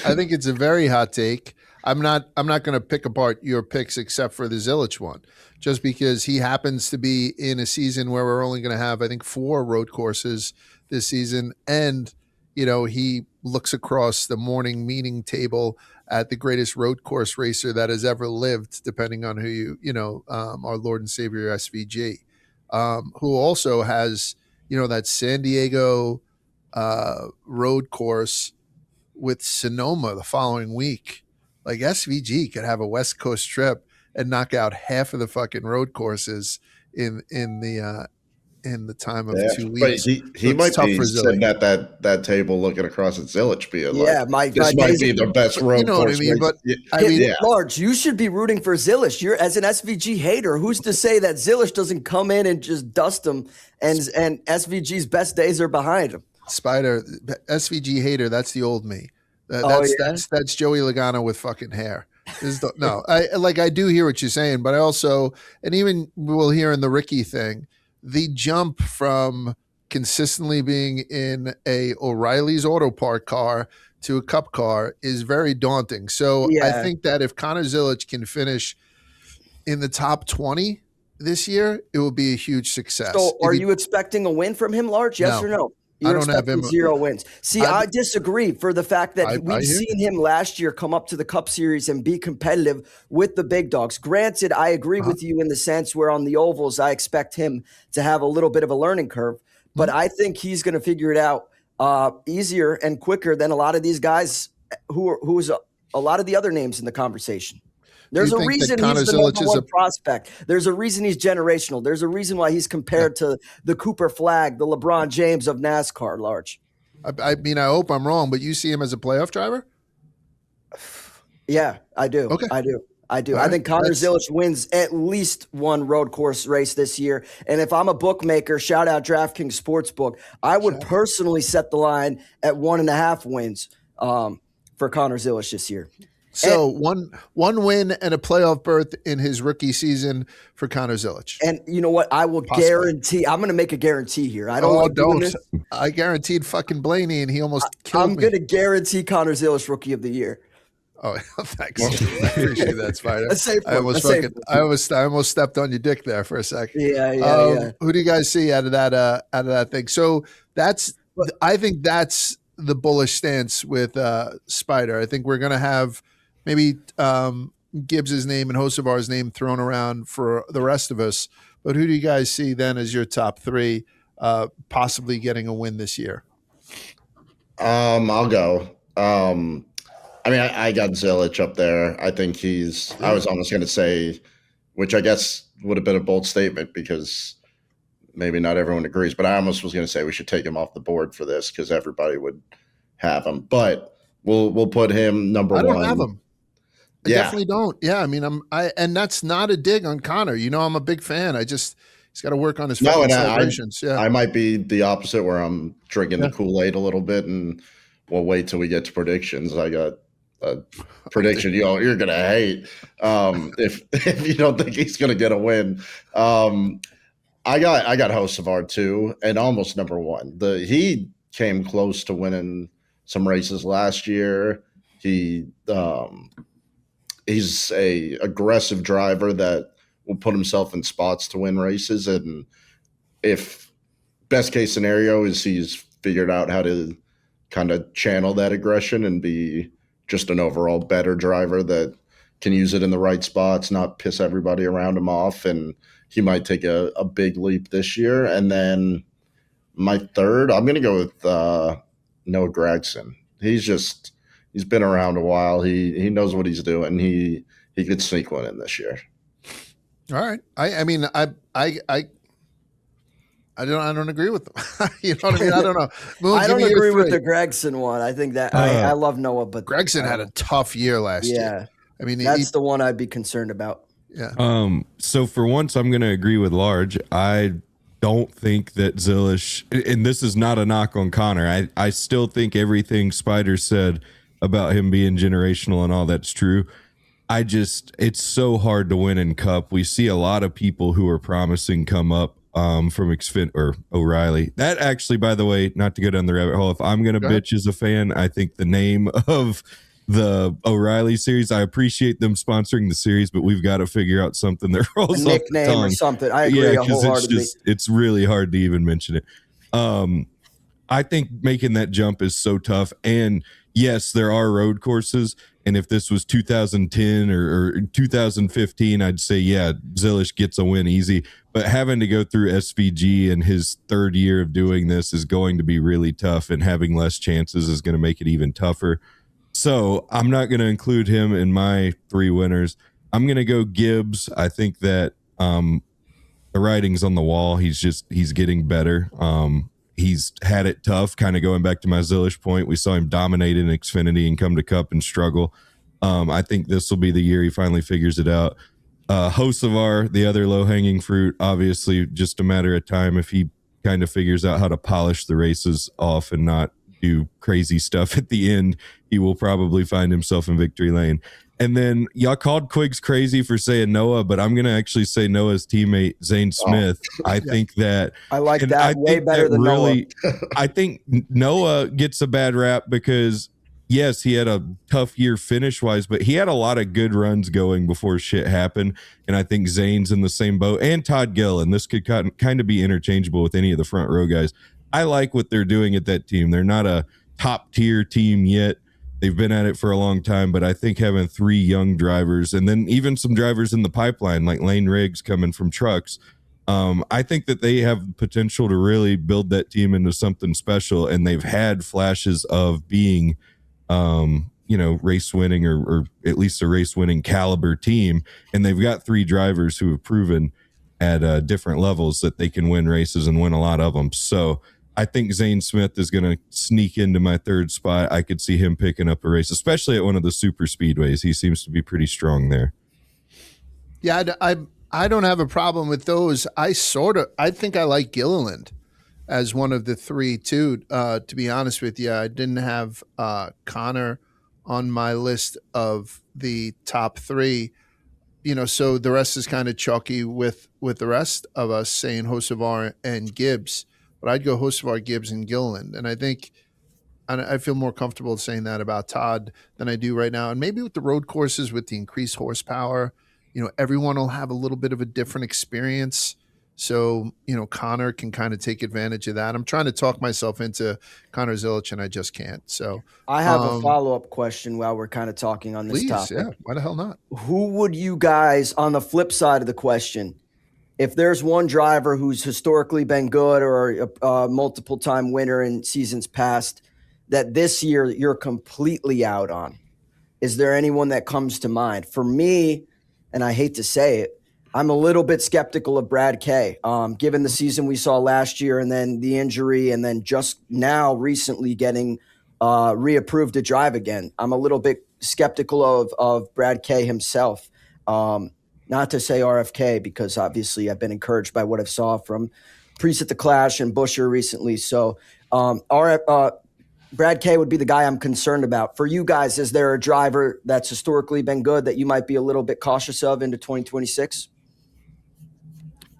I think it's a very hot take. I'm not going to pick apart your picks except for the Zilish one, just because he happens to be in a season where we're only going to have, I think, 4 road courses this season. And, he looks across the morning meeting table at the greatest road course racer that has ever lived, depending on who our Lord and Savior SVG, who also has, that San Diego road course with Sonoma the following week. Like SVG could have a West Coast trip and knock out half of the fucking road courses in the time of 2 weeks. But he might be sitting at that table looking across at Zilish being this might be the best road course. What I mean? But Large, you should be rooting for Zilish. You're, as an SVG hater, who's to say that Zilish doesn't come in and just dust him and SVG's best days are behind him? Spider, SVG hater, that's the old me. That's Joey Logano with fucking hair. I do hear what you're saying, but I also, and even we'll hear in the Ricky thing, the jump from consistently being in a O'Reilly's Auto Part car to a Cup car is very daunting. So I think that if Connor Zilish can finish in the top 20 this year, it will be a huge success. So are you expecting a win from him, Large? Yes or no? I don't have him 0 wins. See, I disagree for the fact that we've seen him last year come up to the Cup Series and be competitive with the big dogs. Granted, I agree with you in the sense where on the ovals, I expect him to have a little bit of a learning curve, but I think he's going to figure it out easier and quicker than a lot of these guys who's a lot of the other names in the conversation. There's a reason he's the number 1 prospect. There's a reason he's generational. There's a reason why he's compared to the Cooper Flag, the LeBron James of NASCAR, Large. I mean, I hope I'm wrong, but you see him as a playoff driver? Yeah, I do. Okay. I do. I All think right. Connor Zilisch wins at least one road course race this year. And if I'm a bookmaker, shout out DraftKings Sportsbook, I would personally set the line at 1.5 wins for Connor Zilisch this year. So one win and a playoff berth in his rookie season for Connor Zilisch. And you know what? I will guarantee. I'm going to make a guarantee here. I don't like doing this. I guaranteed fucking Blaney, and he almost killed me. I'm going to guarantee Connor Zilisch Rookie of the Year. Oh, thanks. I appreciate that, Spider. I almost stepped on your dick there for a second. Yeah. Who do you guys see out of that thing? So I think that's the bullish stance with Spider. I think we're going to have maybe Gibbs's name and Hocevar's name thrown around for the rest of us. But who do you guys see then as your top three possibly getting a win this year? I'll go. I mean, I got Zilisch up there. I think I was almost going to say, which I guess would have been a bold statement because maybe not everyone agrees, but I almost was going to say we should take him off the board for this because everybody would have him. But we'll put him number one. I don't have him. I definitely don't. Yeah, I mean, and that's not a dig on Connor. You know, I'm a big fan. He's got to work on his celebrations. I might be the opposite where I'm drinking the Kool-Aid a little bit, and we'll wait till we get to predictions. I got a prediction you're gonna hate if you don't think he's gonna get a win. I got Hocevar too, and almost number one. He came close to winning some races last year. He's a aggressive driver that will put himself in spots to win races, and if best case scenario is he's figured out how to kind of channel that aggression and be just an overall better driver that can use it in the right spots, not piss everybody around him off. And he might take a big leap this year. And then my third, I'm going to go with Noah Gragson. He's been around a while. He knows what he's doing. He could sneak one in this year. All right. I mean, I don't agree with them. You know what I mean? I don't know. I don't agree with the Gragson one. I think that I love Noah, but Gragson had a tough year last year. I mean, that's the one I'd be concerned about. Yeah. So for once, I'm going to agree with Large. I don't think that Zilisch, and this is not a knock on Connor. I still think everything Spider said about him being generational and all that's true. It's so hard to win in Cup. We see a lot of people who are promising come up from Xfinity or O'Reilly. That actually, by the way, not to go down the rabbit hole, if I'm gonna bitch as a fan, I think the name of the O'Reilly series, I appreciate them sponsoring the series, but we've got to figure out something that rolls off the tongue or something. I agree wholeheartedly. It's really hard to even mention it. I think making that jump is so tough, and yes, there are road courses. And if this was 2010 or 2015, I'd say, yeah, Zilisch gets a win easy. But having to go through SVG in his third year of doing this is going to be really tough, and having less chances is going to make it even tougher. So I'm not going to include him in my three winners. I'm going to go Gibbs. I think that the writing's on the wall. He's getting better. He's had it tough, kind of going back to my Zilisch point. We saw him dominate in Xfinity and come to Cup and struggle. I think this will be the year he finally figures it out. Hocevar, the other low-hanging fruit, obviously just a matter of time if he kind of figures out how to polish the races off and not do crazy stuff at the end. He will probably find himself in victory lane. And then y'all called Quigs crazy for saying Noah, but I'm going to actually say Noah's teammate, Zane Smith. I think that I like that way better than Noah. I think Noah gets a bad rap because, yes, he had a tough year finish-wise, but he had a lot of good runs going before shit happened. And I think Zane's in the same boat. And Todd Gillen. This could kind of be interchangeable with any of the front row guys. I like what they're doing at that team. They're not a top-tier team yet. They've been at it for a long time, but I think having three young drivers and then even some drivers in the pipeline like Lane Riggs coming from trucks, I think that they have potential to really build that team into something special. And they've had flashes of being, race winning or at least a race winning caliber team. And they've got three drivers who have proven at different levels that they can win races and win a lot of them. So I think Zane Smith is going to sneak into my third spot. I could see him picking up a race, especially at one of the super speedways. He seems to be pretty strong there. Yeah, I don't have a problem with those. I think I like Gilliland as one of the three too. To be honest with you, I didn't have Connor on my list of the top three. So the rest is kind of chalky with the rest of us saying Hocevar and Gibbs, but I'd go Hocevar, Gibbs, and Gilliland, and I feel more comfortable saying that about Todd than I do right now. And maybe with the road courses, with the increased horsepower, everyone will have a little bit of a different experience. So, Connor can kind of take advantage of that. I'm trying to talk myself into Connor Zilich, and I just can't. So I have a follow-up question while we're kind of talking on this topic. Yeah, why the hell not? Who would you guys, on the flip side of the question, if there's one driver who's historically been good or a multiple-time winner in seasons past that this year you're completely out on, is there anyone that comes to mind? For me, and I hate to say it, I'm a little bit skeptical of Brad Kay, given the season we saw last year and then the injury and then just now recently getting reapproved to drive again. I'm a little bit skeptical of Brad Kay himself. Not to say RFK, because obviously I've been encouraged by what I saw from Priest at the Clash and Busher recently. So Brad Kay would be the guy I'm concerned about. For you guys, is there a driver that's historically been good that you might be a little bit cautious of into 2026?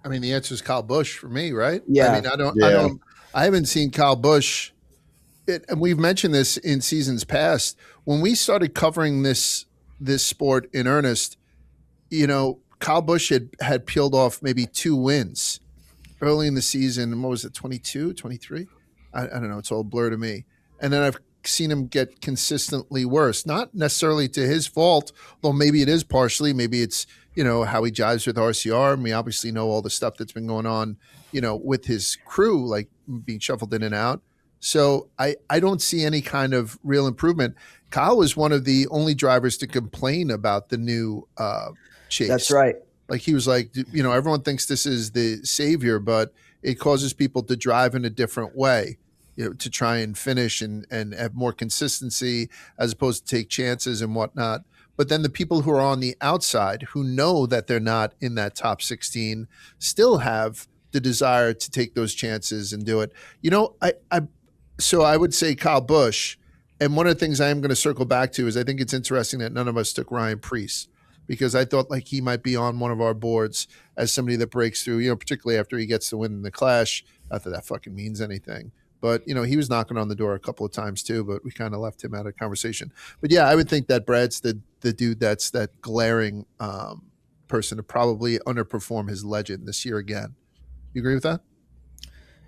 I mean, the answer is Kyle Busch for me, right? Yeah. I mean, I haven't seen Kyle Busch, and we've mentioned this in seasons past. When we started covering this sport in earnest, Kyle Busch had peeled off maybe 2 wins early in the season. What was it, 22, 23? I don't know. It's all a blur to me. And then I've seen him get consistently worse, not necessarily to his fault, though maybe it is partially. Maybe it's, how he jives with RCR. And we obviously know all the stuff that's been going on, with his crew, like being shuffled in and out. So I don't see any kind of real improvement. Kyle was one of the only drivers to complain about the new chase. That's right. Like he was like, everyone thinks this is the savior, but it causes people to drive in a different way, to try and finish and have more consistency as opposed to take chances and whatnot. But then the people who are on the outside who know that they're not in that top 16 still have the desire to take those chances and do it. So I would say Kyle Busch. And one of the things I am going to circle back to is I think it's interesting that none of us took Ryan Preece, because I thought like he might be on one of our boards as somebody that breaks through, particularly after he gets the win in the Clash. Not that fucking means anything. But, he was knocking on the door a couple of times too, but we kind of left him out of conversation. But yeah, I would think that Brad's the dude that's that glaring person to probably underperform his legend this year again. You agree with that?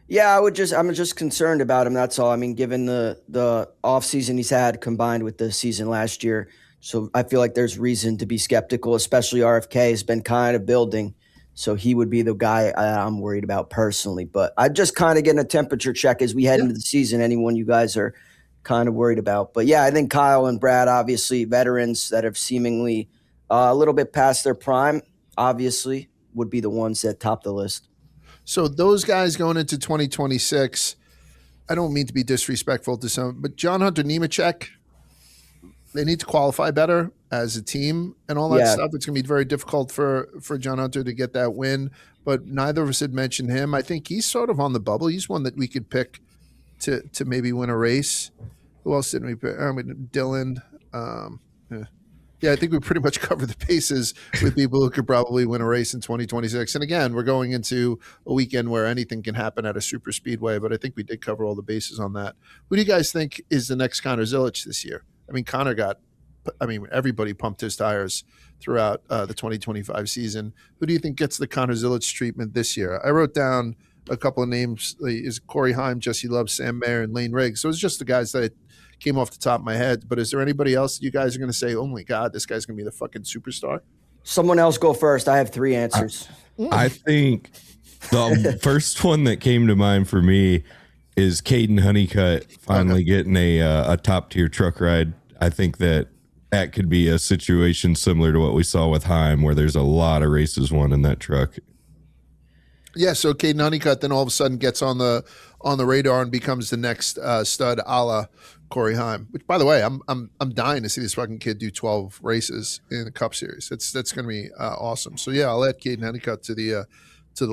Yeah, I'm just concerned about him. That's all. I mean, given the offseason he's had combined with the season last year. So I feel like there's reason to be skeptical, especially RFK has been kind of building. So he would be the guy I'm worried about personally. But I'm just kind of getting a temperature check as we head into the season. Anyone you guys are kind of worried about. But yeah, I think Kyle and Brad, obviously veterans that have seemingly a little bit past their prime, obviously would be the ones that top the list. So those guys going into 2026, I don't mean to be disrespectful to some, but John Hunter Nemechek, they need to qualify better as a team and all that stuff. It's going to be very difficult for John Hunter to get that win, but neither of us had mentioned him. I think he's sort of on the bubble. He's one that we could pick to maybe win a race. Who else didn't we pick? Dylan. I think we pretty much covered the bases with people who could probably win a race in 2026. And again, we're going into a weekend where anything can happen at a super speedway, but I think we did cover all the bases on that. Who do you guys think is the next Connor Zilich this year? I mean, everybody pumped his tires throughout the 2025 season. Who do you think gets the Connor Zilich treatment this year? I wrote down a couple of names. Is Corey Heim, Jesse Love, Sam Mayer, and Lane Riggs. So it's just the guys that came off the top of my head. But is there anybody else that you guys are going to say, oh my God, this guy's going to be the fucking superstar? Someone else go first. I have 3 answers. I think the first one that came to mind for me is Caden Honeycutt finally getting a top tier truck ride. I think that could be a situation similar to what we saw with Heim, where there's a lot of races won in that truck. Yeah, so Caden Honeycutt then all of a sudden gets on the radar and becomes the next stud, a la Corey Heim. Which, by the way, I'm dying to see this fucking kid do 12 races in the Cup Series. That's going to be awesome. So yeah, I'll add Caden Honeycutt to the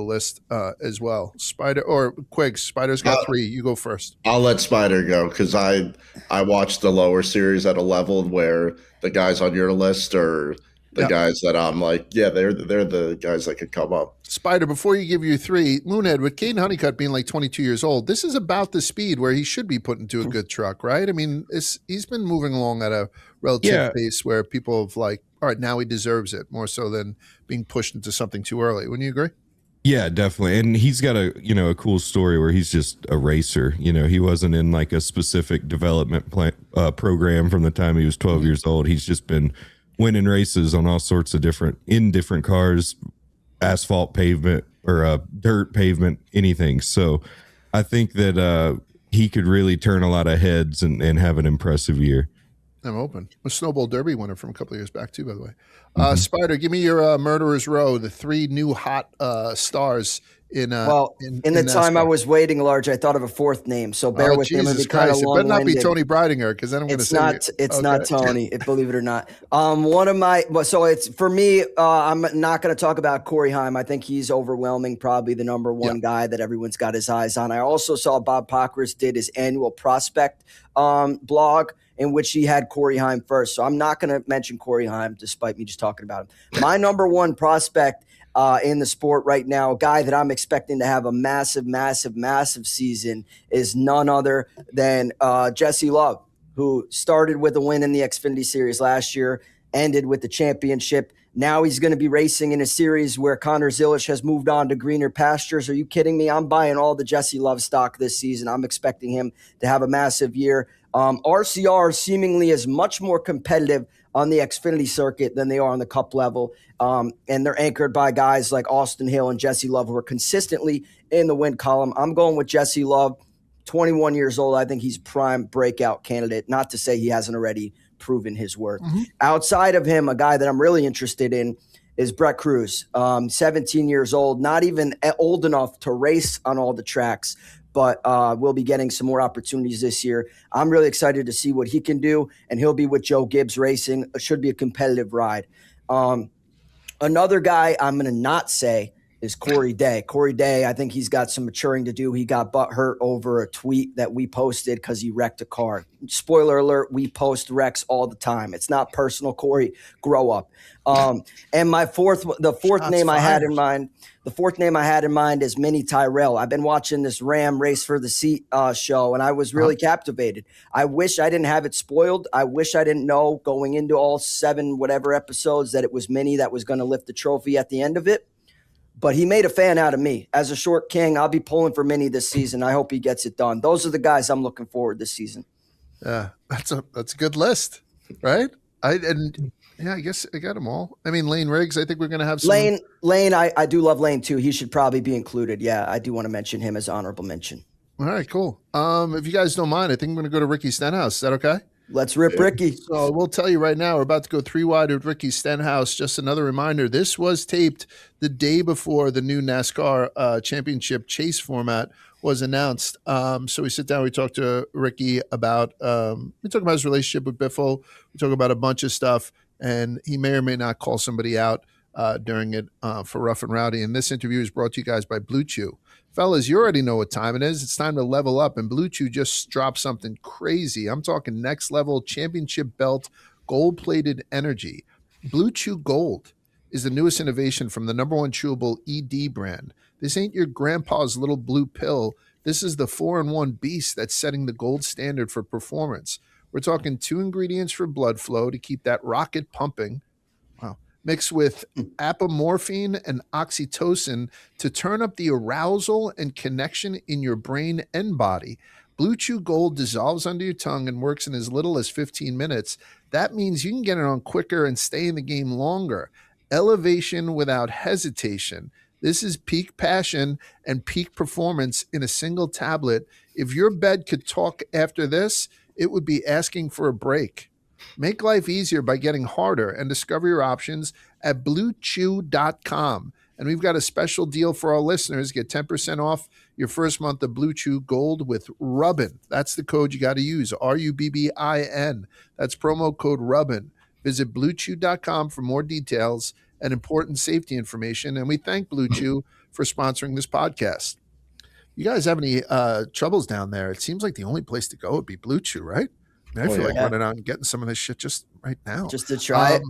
list as well. Spider or Quigs. Spider's got 3. You go first. I'll let Spider go because I watched the lower series at a level where the guys on your list are the guys that I'm like, yeah, they're the guys that could come up. Spider, before you give your 3, Moonhead, with Caden Honeycutt being like 22 years old, this is about the speed where he should be put into a good truck, right? I mean, he's been moving along at a relative pace where people have like, all right, now he deserves it more so than being pushed into something too early. Wouldn't you agree? Yeah, definitely. And he's got a cool story where he's just a racer. He wasn't in like a specific development program from the time he was 12 years old. He's just been winning races on all sorts of different cars, asphalt pavement or dirt pavement, anything. So I think that he could really turn a lot of heads and have an impressive year. I'm open. A Snowball Derby winner from a couple of years back too, by the way. Spider, give me your Murderer's Row, the 3 new hot stars in the time I was waiting, Large, I thought of a 4th name, so bear with me. Jesus Christ, it better not be Tony Breidinger, because then I'm going to say it's not Tony, believe it or not. It's for me. I'm not going to talk about Corey Heim. I think he's overwhelming, probably the number 1 guy that everyone's got his eyes on. I also saw Bob Pockris did his annual prospect blog, in which he had Corey Heim first. So I'm not going to mention Corey Heim, despite me just talking about him. My number 1 prospect in the sport right now, a guy that I'm expecting to have a massive, massive, massive season, is none other than Jesse Love, who started with a win in the Xfinity Series last year, ended with the championship. Now he's going to be racing in a series where Connor Zilisch has moved on to greener pastures. Are you kidding me? I'm buying all the Jesse Love stock this season. I'm expecting him to have a massive year. RCR seemingly is much more competitive on the Xfinity circuit than they are on the Cup level. And they're anchored by guys like Austin Hill and Jesse Love, who are consistently in the win column. I'm going with Jesse Love, 21 years old. I think he's prime breakout candidate, not to say he hasn't already proven his worth. Outside of him, a guy that I'm really interested in is Brett Cruz, 17 years old, not even old enough to race on all the tracks, but we'll be getting some more opportunities this year. I'm really excited to see what he can do, and he'll be with Joe Gibbs Racing. It should be a competitive ride. Another guy I'm going to not say is Corey Day. Corey Day, I think he's got some maturing to do. He got butthurt over a tweet that we posted because he wrecked a car. Spoiler alert, we post wrecks all the time. It's not personal, Corey. Grow up. And the fourth name I had in mind is Minnie Tyrell. I've been watching this Ram Race for the Seat show, and I was really captivated. I wish I didn't have it spoiled. I wish I didn't know going into all 7 whatever episodes that it was Minnie that was going to lift the trophy at the end of it. But he made a fan out of me. As a short king, I'll be pulling for Minnie this season. I hope he gets it done. Those are the guys I'm looking forward this season. Yeah, that's a good list, right? I guess I got them all. I mean, Lane Riggs, I think we're going to have some. Lane, I do love Lane too. He should probably be included. Yeah, I do want to mention him as honorable mention. All right, cool. If you guys don't mind, I think I'm going to go to Ricky Stenhouse. Is that okay? Let's rip Ricky. So we'll tell you right now, we're about to go 3 wide with Ricky Stenhouse. Just another reminder, this was taped the day before the new NASCAR championship chase format was announced. So we sit down, we talk to Ricky about his relationship with Biffle. We talk about a bunch of stuff, and he may or may not call somebody out during it for Rough and Rowdy. And this interview is brought to you guys by Blue Chew. Fellas, you already know what time it is. It's time to level up, and Blue Chew just dropped something crazy. I'm talking next level championship belt, gold-plated energy. Blue Chew Gold is the newest innovation from the #1 chewable ED brand. This ain't your grandpa's little blue pill. This is the 4-in-1 beast that's setting the gold standard for performance. We're talking 2 ingredients for blood flow to keep that rocket pumping. Wow. Mixed with apomorphine and oxytocin to turn up the arousal and connection in your brain and body. Blue Chew Gold dissolves under your tongue and works in as little as 15 minutes. That means you can get it on quicker and stay in the game longer. Elevation without hesitation. This is peak passion and peak performance in a single tablet. If your bed could talk after this, it would be asking for a break. Make life easier by getting harder and discover your options at BlueChew.com. And we've got a special deal for our listeners. Get 10% off your first month of Blue Chew Gold with Rubbin. That's the code you got to use, Rubbin. That's promo code Rubbin. Visit BlueChew.com for more details and important safety information. And we thank Blue Chew for sponsoring this podcast. You guys have any troubles down there? It seems like the only place to go would be Blue Chew, right? I feel like running out and getting some of this shit just right now. Just to try it.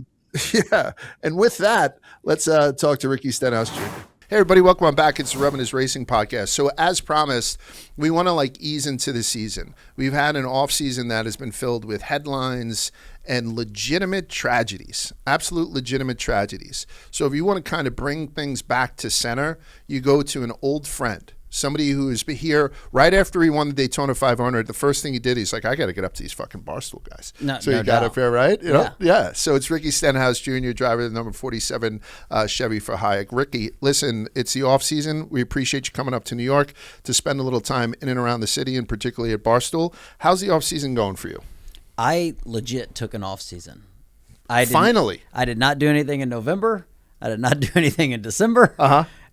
Yeah. And with that, let's talk to Ricky Stenhouse Jr. Hey, everybody. Welcome on back. It's the Rubbin is Racing podcast. So as promised, we want to ease into the season. We've had an off season that has been filled with headlines and legitimate tragedies, absolute legitimate tragedies. So if you want to kind of bring things back to center, you go to an old friend, somebody who is here right after he won the Daytona 500. The first thing he did, he's like, I got to get up to these fucking Barstool guys. So you got up there, right? You know? Yeah. So it's Ricky Stenhouse Jr., driver of the number 47 Chevy for Hayek. Ricky, listen, it's the off season. We appreciate you coming up to New York to spend a little time in and around the city, and particularly at Barstool. How's the off season going for you? I legit took an off season. Finally. I did not do anything in November. I did not do anything in December.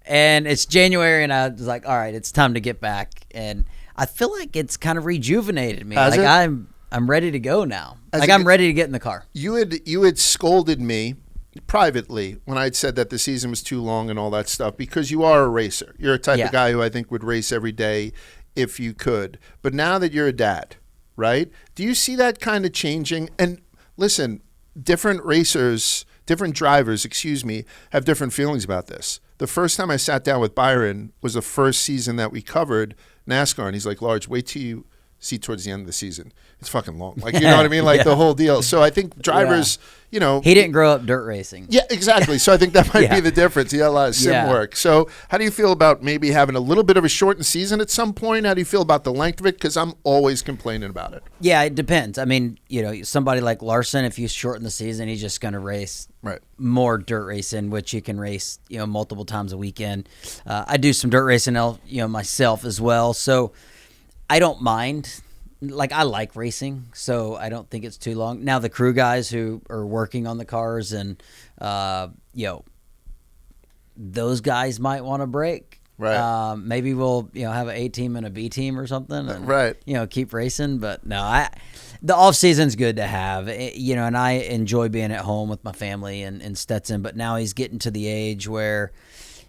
And it's January, and I was like, all right, it's time to get back. And I feel like it's kind of rejuvenated me. I'm ready to go now. I'm ready to get in the car. You had scolded me privately when I'd said that the season was too long and all that stuff, because you are a racer. You're a type of guy who I think would race every day if you could. But now that you're a dad, right? Do you see that kind of changing? And listen, different drivers, have different feelings about this. The first time I sat down with Byron was the first season that we covered NASCAR, and he's like, Large, wait till you see towards the end of the season. It's fucking long. You know what I mean? The whole deal. So I think drivers, He didn't grow up dirt racing. Yeah, exactly. So I think that might be the difference. He had a lot of sim work. So how do you feel about maybe having a little bit of a shortened season at some point? How do you feel about the length of it? Because I'm always complaining about it. Yeah, it depends. I mean, somebody like Larson, if you shorten the season, he's just going to race more dirt racing, which you can race, multiple times a weekend. I do some dirt racing, myself as well. So I don't mind. I like racing, so I don't think it's too long. Now the crew guys who are working on the cars and, those guys might want to break. Right. Maybe we'll, have an A team and a B team or something and, keep racing. But no, the off season's good to have, and I enjoy being at home with my family and Stetson, but now he's getting to the age where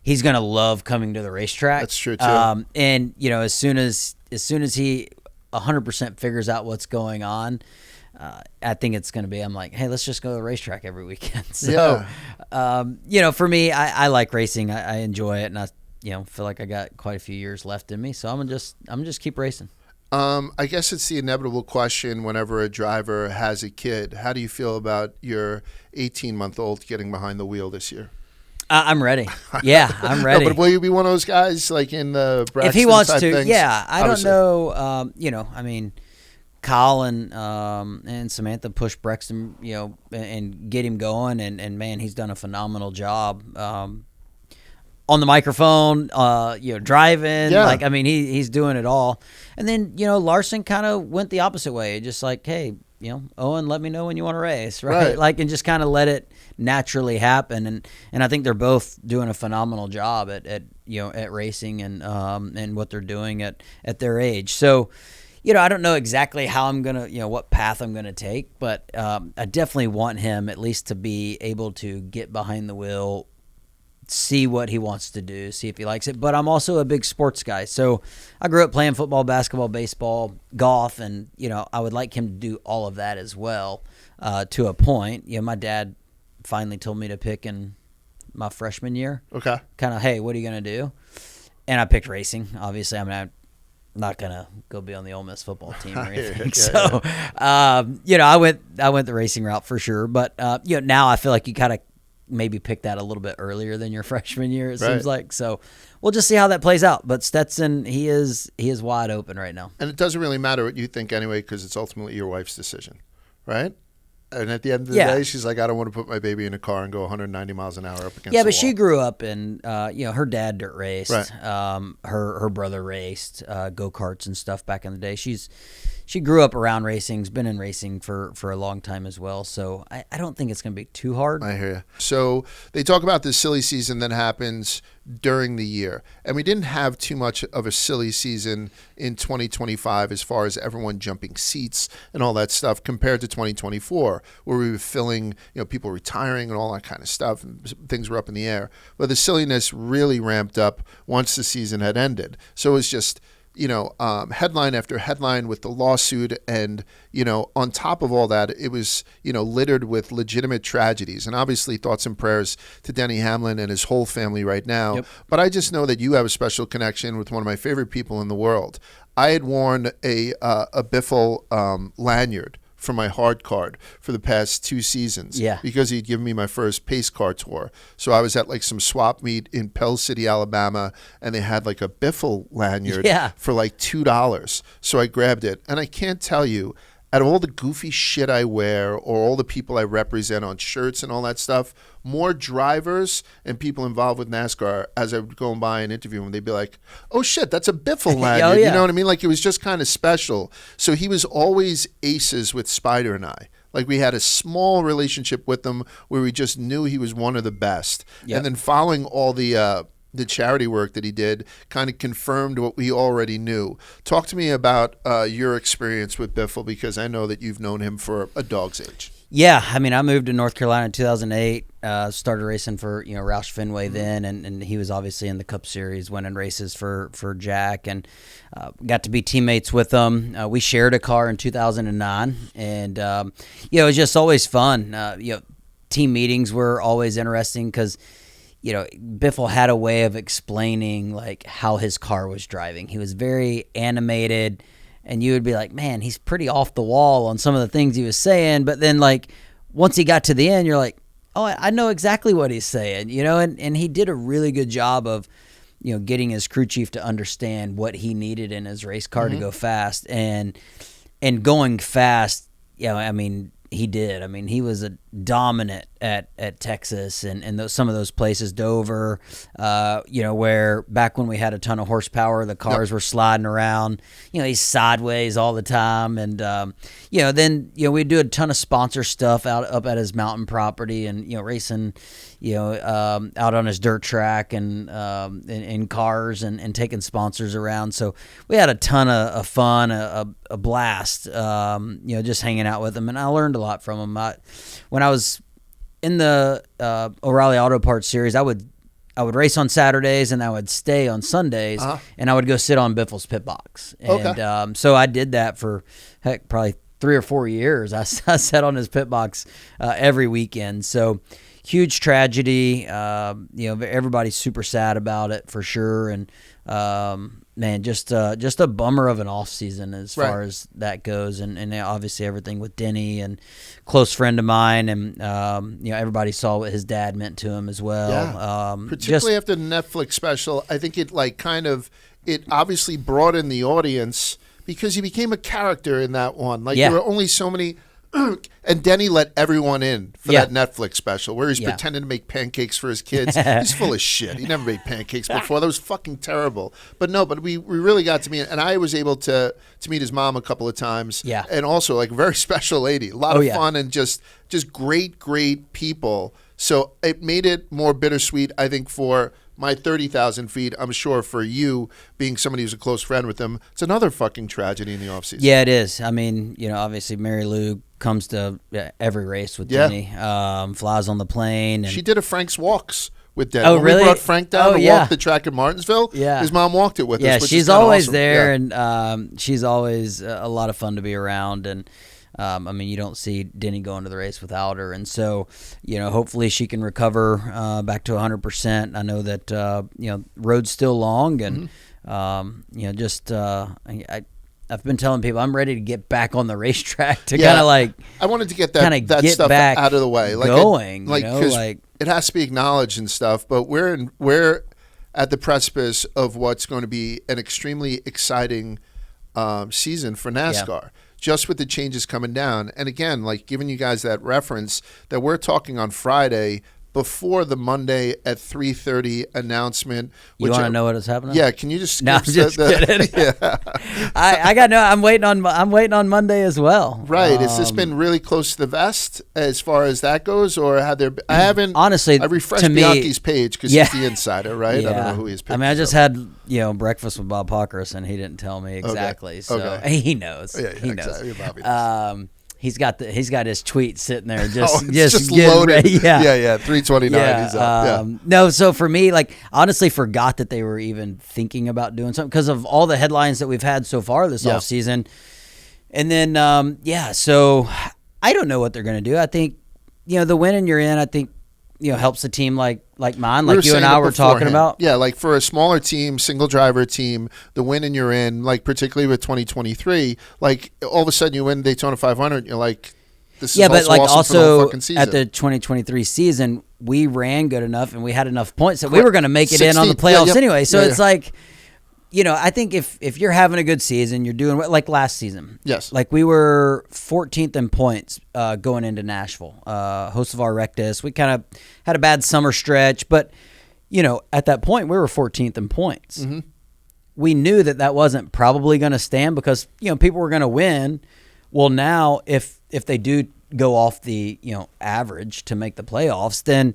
he's going to love coming to the racetrack. That's true too. And, as soon as he 100% figures out what's going on, I think it's going to be, I'm like, hey, let's just go to the racetrack every weekend. So, for me, I like racing. I enjoy it, and I, feel like I got quite a few years left in me. So I'm just keep racing. I guess it's the inevitable question whenever a driver has a kid. How do you feel about your 18-month-old getting behind the wheel this year? I'm ready. Yeah, I'm ready. No, but will you be one of those guys in the Braxton if he wants to? things? Yeah, I Obviously. Don't know. I mean, Kyle and Samantha push Braxton, and get him going, and man, he's done a phenomenal job. On the microphone, driving. Yeah. He's doing it all. And then, Larson kind of went the opposite way. Just like, hey, Owen, let me know when you want to race, right? And just kind of let it naturally happen. And I think they're both doing a phenomenal job at racing and what they're doing at their age. So, I don't know exactly how I'm going to, what path I'm going to take, but I definitely want him at least to be able to get behind the wheel, see what he wants to do, see if he likes it. But I'm also a big sports guy. So I grew up playing football, basketball, baseball, golf, and, I would like him to do all of that as well to a point. My dad finally told me to pick in my freshman year. Okay. Kind of, hey, what are you going to do? And I picked racing, obviously. I'm not going to go be on the Ole Miss football team or anything. I went the racing route for sure. But, now I feel like you kind of maybe pick that a little bit earlier than your freshman year, it seems like. So we'll just see how that plays out. But Stetson, he is wide open right now. And it doesn't really matter what you think anyway, because it's ultimately your wife's decision, right? And at the end of the day, she's like, I don't want to put my baby in a car and go 190 miles an hour up against the but wall. she grew up in, her dad dirt raced. Right. Her brother raced go-karts and stuff back in the day. She grew up around racing, has been in racing for a long time as well. So I don't think it's going to be too hard. I hear you. So they talk about this silly season that happens during the year. And we didn't have too much of a silly season in 2025 as far as everyone jumping seats and all that stuff compared to 2024, where we were filling, people retiring and all that kind of stuff, and things were up in the air. But the silliness really ramped up once the season had ended. So it was just, headline after headline with the lawsuit. And, on top of all that, it was, littered with legitimate tragedies. And obviously thoughts and prayers to Denny Hamlin and his whole family right now. Yep. But I just know that you have a special connection with one of my favorite people in the world. I had worn a Biffle lanyard for my hard card for the past 2 seasons. Yeah. Because he'd given me my first pace car tour. So I was at like some swap meet in Pell City, Alabama, and they had like a Biffle lanyard for like $2. So I grabbed it. And I can't tell you, out of all the goofy shit I wear or all the people I represent on shirts and all that stuff, more drivers and people involved with NASCAR, as I would go by and interview them, they'd be like, oh shit, that's a Biffle lanyard. You know what I mean? Like, it was just kind of special. So he was always aces with Spider and I. Like, we had a small relationship with him where we just knew he was one of the best. Yep. And then following all the charity work that he did kind of confirmed what we already knew. Talk to me about your experience with Biffle, because I know that you've known him for a dog's age. Yeah, I mean, I moved to North Carolina in 2008, started racing for, Roush Fenway then, and he was obviously in the Cup Series, winning races for Jack, and got to be teammates with him. We shared a car in 2009, and, it was just always fun. Team meetings were always interesting because, Biffle had a way of explaining like how his car was driving. He was very animated, and you would be like, man, he's pretty off the wall on some of the things he was saying. But then like once he got to the end, you're like, oh, I know exactly what he's saying, and he did a really good job of, getting his crew chief to understand what he needed in his race car to go fast, and going fast. I mean, he did. I mean, he was a dominant at Texas and some of those places, Dover, where back when we had a ton of horsepower, the cars were sliding around, he's sideways all the time. And, then, we'd do a ton of sponsor stuff up at his mountain property and, racing, out on his dirt track and in cars and taking sponsors around. So we had a ton of fun, a blast, just hanging out with him. And I learned a lot from him. When I was in the O'Reilly Auto Parts series, I would race on Saturdays and I would stay on Sundays, and I would go sit on Biffle's pit box. And so I did that for probably 3 or 4 years. I sat on his pit box every weekend. So huge tragedy. Everybody's super sad about it for sure. And man, just a bummer of an off season as far as that goes, and obviously everything with Denny and close friend of mine, and everybody saw what his dad meant to him as well. Yeah. Particularly after the Netflix special, I think it it obviously brought in the audience because he became a character in that one. Like there were only so many. And Denny let everyone in for that Netflix special where he's pretending to make pancakes for his kids. He's full of shit. He never made pancakes before. That was fucking terrible. But we really got to meet, and I was able to meet his mom a couple of times. Yeah. And also like a very special lady. A lot of fun and just great people. So it made it more bittersweet, I think, for my 30,000 feet. I'm sure for you, being somebody who's a close friend with him, it's another fucking tragedy in the offseason. Yeah, it is. I mean, obviously Mary Lou comes to every race with Denny, flies on the plane. And she did a Frank's Walks with Denny. Oh, when really? We brought Frank down to walk the track in Martinsville. Yeah. His mom walked it with us. Which she's is always awesome. there, and she's always a lot of fun to be around. And I mean, you don't see Denny going to the race without her. And so, hopefully she can recover back to 100%. I know that, road's still long, and, I've been telling people I'm ready to get back on the racetrack to kind of like. I wanted to get that stuff out of the way, it has to be acknowledged and stuff. But we're at the precipice of what's going to be an extremely exciting season for NASCAR. just with the changes coming down. And again, like giving you guys that reference that we're talking on Friday before the Monday at 3:30 announcement. You want to know what is happening? Yeah, can you just? No, I'm just kidding. Yeah. I got no. I'm waiting on Monday as well. Right. Has this been really close to the vest as far as that goes, or have there? I haven't. Honestly, I refreshed to me, Bianchi's page because yeah. he's the insider, right? Yeah. I don't know who his page. I mean, I is just of. had breakfast with Bob Pockris, and he didn't tell me exactly. So he knows. Yeah, he knows. Exactly. Bobby knows. He's got his tweet sitting there Oh, just it's just getting loaded. ready. Yeah. 329. He's up. Yeah. No, so for me, like, honestly forgot that they were even thinking about doing something because of all the headlines that we've had so far this offseason. And then, so I don't know what they're going to do. I think, the win and you're in, I think, helps a team like mine, like you and I were talking about. Yeah, like for a smaller team, single driver team, the win and you're in, like particularly with 2023, like all of a sudden you win Daytona 500, you're like, this is but like awesome for the whole also fucking season. at the 2023 season, we ran good enough and we had enough points that we were going to make it in on the playoffs anyway. So it's like, I think if you're having a good season, you're doing like last season. Yes. Like we were 14th in points going into Nashville. Host of our Rectus. We kind of had a bad summer stretch, but at that point we were 14th in points. Mm-hmm. We knew that wasn't probably going to stand because people were going to win. Well, now if they do go off the average to make the playoffs, then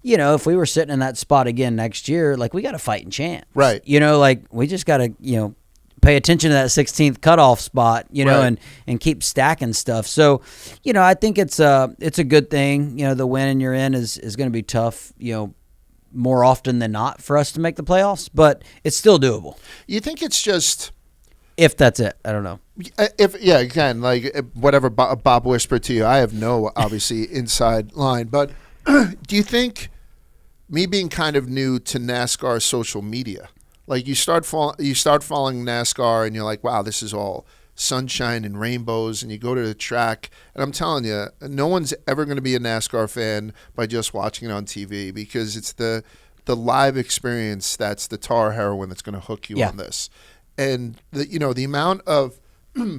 if we were sitting in that spot again next year, like we got a fighting chance, right? Like we just got to pay attention to that 16th cutoff spot, right. and keep stacking stuff. So, I think it's a good thing. The win and you're in is going to be tough, more often than not for us to make the playoffs, but it's still doable. You think it's just if that's it? I don't know. Again, like whatever Bob whispered to you, I have no obviously inside line, but do you think? Me being kind of new to NASCAR social media, like you start following NASCAR and you're like, wow, this is all sunshine and rainbows, and you go to the track, and I'm telling you, no one's ever going to be a NASCAR fan by just watching it on TV because it's the live experience that's the tar heroin that's going to hook you on this, and the amount of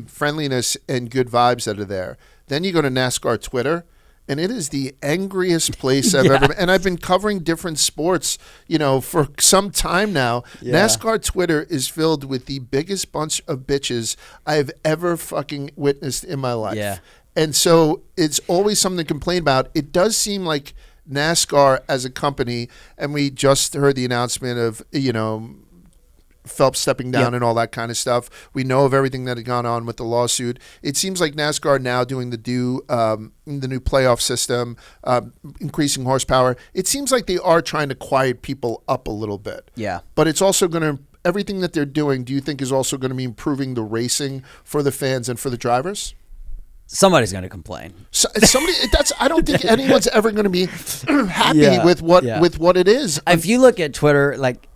friendliness and good vibes that are there. Then you go to NASCAR Twitter. And it is the angriest place I've ever been. And I've been covering different sports, for some time now. Yeah. NASCAR Twitter is filled with the biggest bunch of bitches I have ever fucking witnessed in my life. Yeah. And so it's always something to complain about. It does seem like NASCAR as a company, and we just heard the announcement of, Phelps stepping down and all that kind of stuff. We know of everything that had gone on with the lawsuit. It seems like NASCAR now doing the new playoff system, increasing horsepower. It seems like they are trying to quiet people up a little bit. Yeah. But it's also going to, everything that they're doing, do you think is also going to be improving the racing for the fans and for the drivers? Somebody's going to complain. I don't think anyone's ever going to be happy with what it is. If you look at Twitter, like,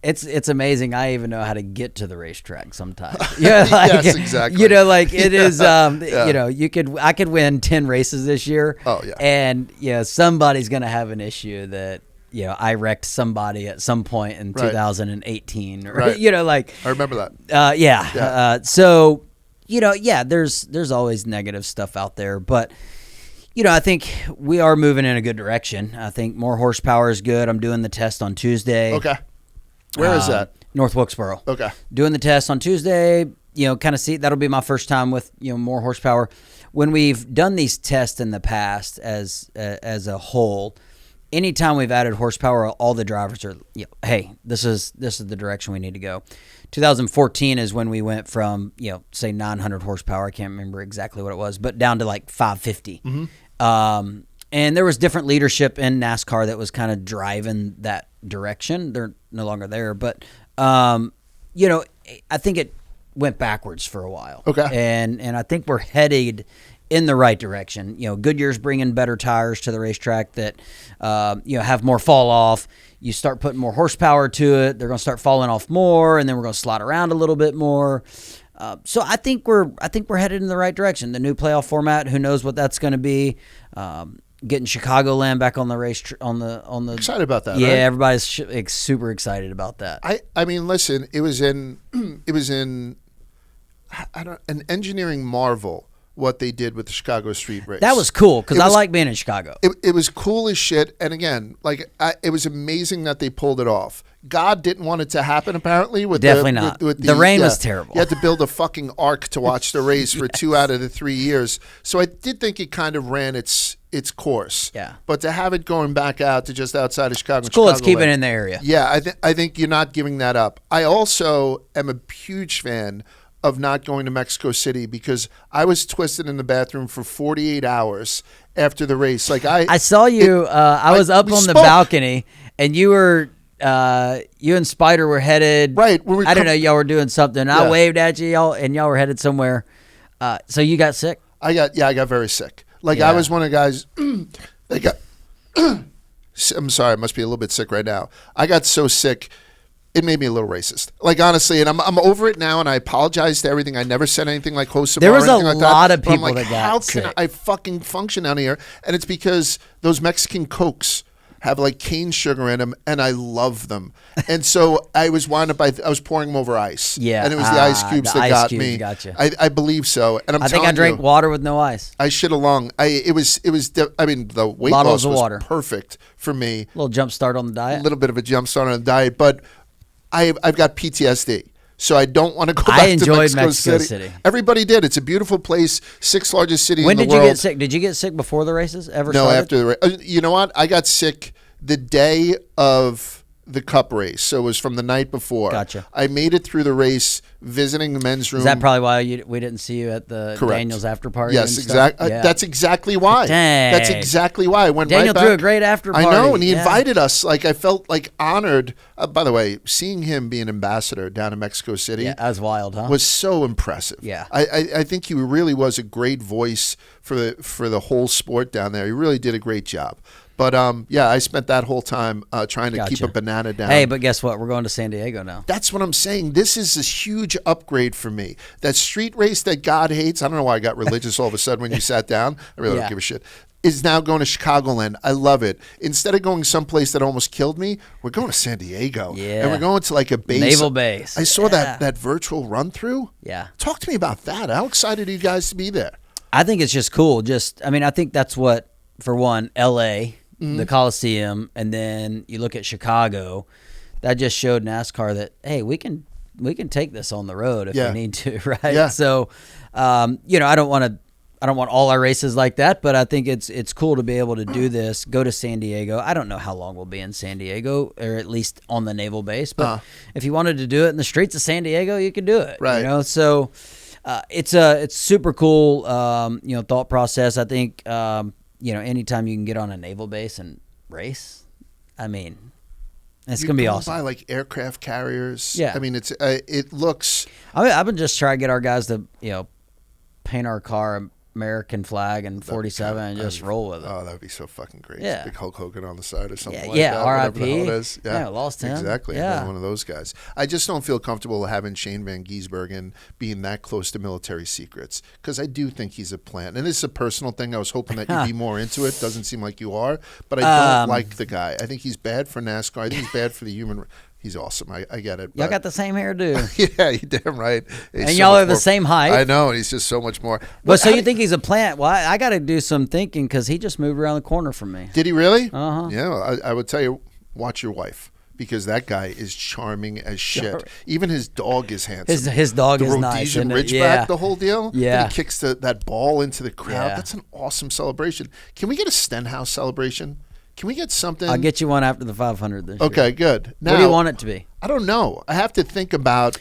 It's amazing. I even know how to get to the racetrack sometimes. Yes, exactly. It is. I could win 10 races this year. Oh yeah. And somebody's gonna have an issue that I wrecked somebody at some point in 2018. Or, right. I remember that. So there's always negative stuff out there, but. I think we are moving in a good direction. I think more horsepower is good. I'm doing the test on Tuesday. Okay. Where is that? North Wilkesboro. Okay. Doing the test on Tuesday, kind of see, that'll be my first time with, more horsepower. When we've done these tests in the past as a whole, anytime we've added horsepower, all the drivers are, hey, this is the direction we need to go. 2014 is when we went from, say 900 horsepower. I can't remember exactly what it was, but down to like 550. Mm-hmm. And there was different leadership in NASCAR that was kind of driving that direction. They're no longer there, but I think it went backwards for a while. Okay. And I think we're headed in the right direction. Goodyear's bringing better tires to the racetrack that have more fall off. You start putting more horsepower to it, they're going to start falling off more, and then we're going to slide around a little bit more. So I think we're headed in the right direction. The new playoff format, who knows what that's going to be. Getting Chicagoland back on the race on the excited about that. Yeah, right? Everybody's super excited about that. I mean, listen, it was in an engineering marvel what they did with the Chicago street race. That was cool because I like being in Chicago. It was cool as shit. And again, like it was amazing that they pulled it off. God didn't want it to happen, apparently. Definitely not. With the rain was terrible. You had to build a fucking ark to watch the race for 2 out of the 3 years. So I did think it kind of ran its course. Yeah. But to have it going back out to just outside of Chicago, It's cool. Let's keep it in the area. Yeah, I think you're not giving that up. I also am a huge fan of not going to Mexico City because I was twisted in the bathroom for 48 hours after the race. Like I saw you. I was up on the balcony, and you were. You and Spider were headed. Right. I don't know. Y'all were doing something. I waved at you, and y'all were headed somewhere. So you got sick? I got very sick. Like I was one of the guys that got. I'm sorry, I must be a little bit sick right now. I got so sick. It made me a little racist. Like, honestly, and I'm over it now, and I apologize to everything. I never said anything like host There was or anything a like that, lot of but I'm people like, that got how sick. can I fucking function down here? And it's because those Mexican Cokes have like cane sugar in them, and I love them. And so I was wound up. I was pouring them over ice. Yeah, and it was the ice cubes the that ice got cubes me. got you. I believe so. And I think I drank water with no ice. I shit along. I mean, the weight Bottles loss of was water. perfect for me. A little jump start on the diet. A little bit of a jump start on the diet, but I've got PTSD. So I don't want to go back I enjoyed to Mexico City. Everybody did. It's a beautiful place, 6th largest city in the world. When did you get sick? Did you get sick before the races ever No, started? after the race. You know what? I got sick the day of the cup race. So it was from the night before. Gotcha. I made it through the race, visiting the men's room. Is that probably why we didn't see you at the Correct. Daniel's after party? Yes, and stuff? exactly. Yeah. That's exactly why. Dang. That's exactly why. I went Daniel right threw back. a great after party. I know, and he Yeah. invited us. Like I felt like honored. By the way, seeing him be an ambassador down in Mexico City Yeah, that was wild, huh? was so impressive. Yeah. I think he really was a great voice for the whole sport down there. He really did a great job. But yeah, I spent that whole time trying to keep a banana down. Hey, but guess what? We're going to San Diego now. That's what I'm saying. This is a huge upgrade for me. That street race that God hates, I don't know why I got religious all of a sudden when you sat down. I really don't give a shit. Is now going to Chicagoland. I love it. Instead of going someplace that almost killed me, we're going to San Diego. Yeah. And we're going to like a base. Naval base. I saw that virtual run through. Yeah. Talk to me about that. How excited are you guys to be there? I think it's just cool. I think that's what, for one, L.A., the Coliseum, and then you look at Chicago. That just showed NASCAR that, hey, we can take this on the road if we need to, right? Yeah. So, I don't want all our races like that, but I think it's cool to be able to do this. Go to San Diego. I don't know how long we'll be in San Diego, or at least on the naval base. But if you wanted to do it in the streets of San Diego, you could do it. Right. So it's super cool. Thought process. I think anytime you can get on a naval base and race, I mean, it's gonna be awesome. By like aircraft carriers. Yeah. I mean, it looks. I've been just trying to get our guys to paint our car American flag and 47 and just roll with it. Oh, that would be so fucking great. Yeah. Big Hulk Hogan on the side or something like Yeah, that. Whatever the hell RIP. it is. Yeah, lost him. Exactly. Yeah. I'm one of those guys. I just don't feel comfortable having Shane Van Gisbergen being that close to military secrets because I do think he's a plant. And this is a personal thing. I was hoping that you'd be more into it. Doesn't seem like you are. But I don't like the guy. I think he's bad for NASCAR. I think he's bad for the human. He's awesome. I get it. Y'all got the same hairdo. Yeah, you're damn right. He's And so y'all much are the more- same height. I know, and he's just so much more. But so how you do- think he's a plant? Well, I got to do some thinking because he just moved around the corner from me. Did he really? Uh-huh. Yeah, I would tell you, watch your wife because that guy is charming as shit. Even his dog is handsome. His dog the is nice. Rhodesian isn't it? Ridgeback, Yeah. the whole deal. Yeah. And he kicks that ball into the crowd. Yeah. That's an awesome celebration. Can we get a Stenhouse celebration? Can we get something? I'll get you one after the 500 this year. Okay, good. Now, What do you want it to be? I don't know. I have to think about.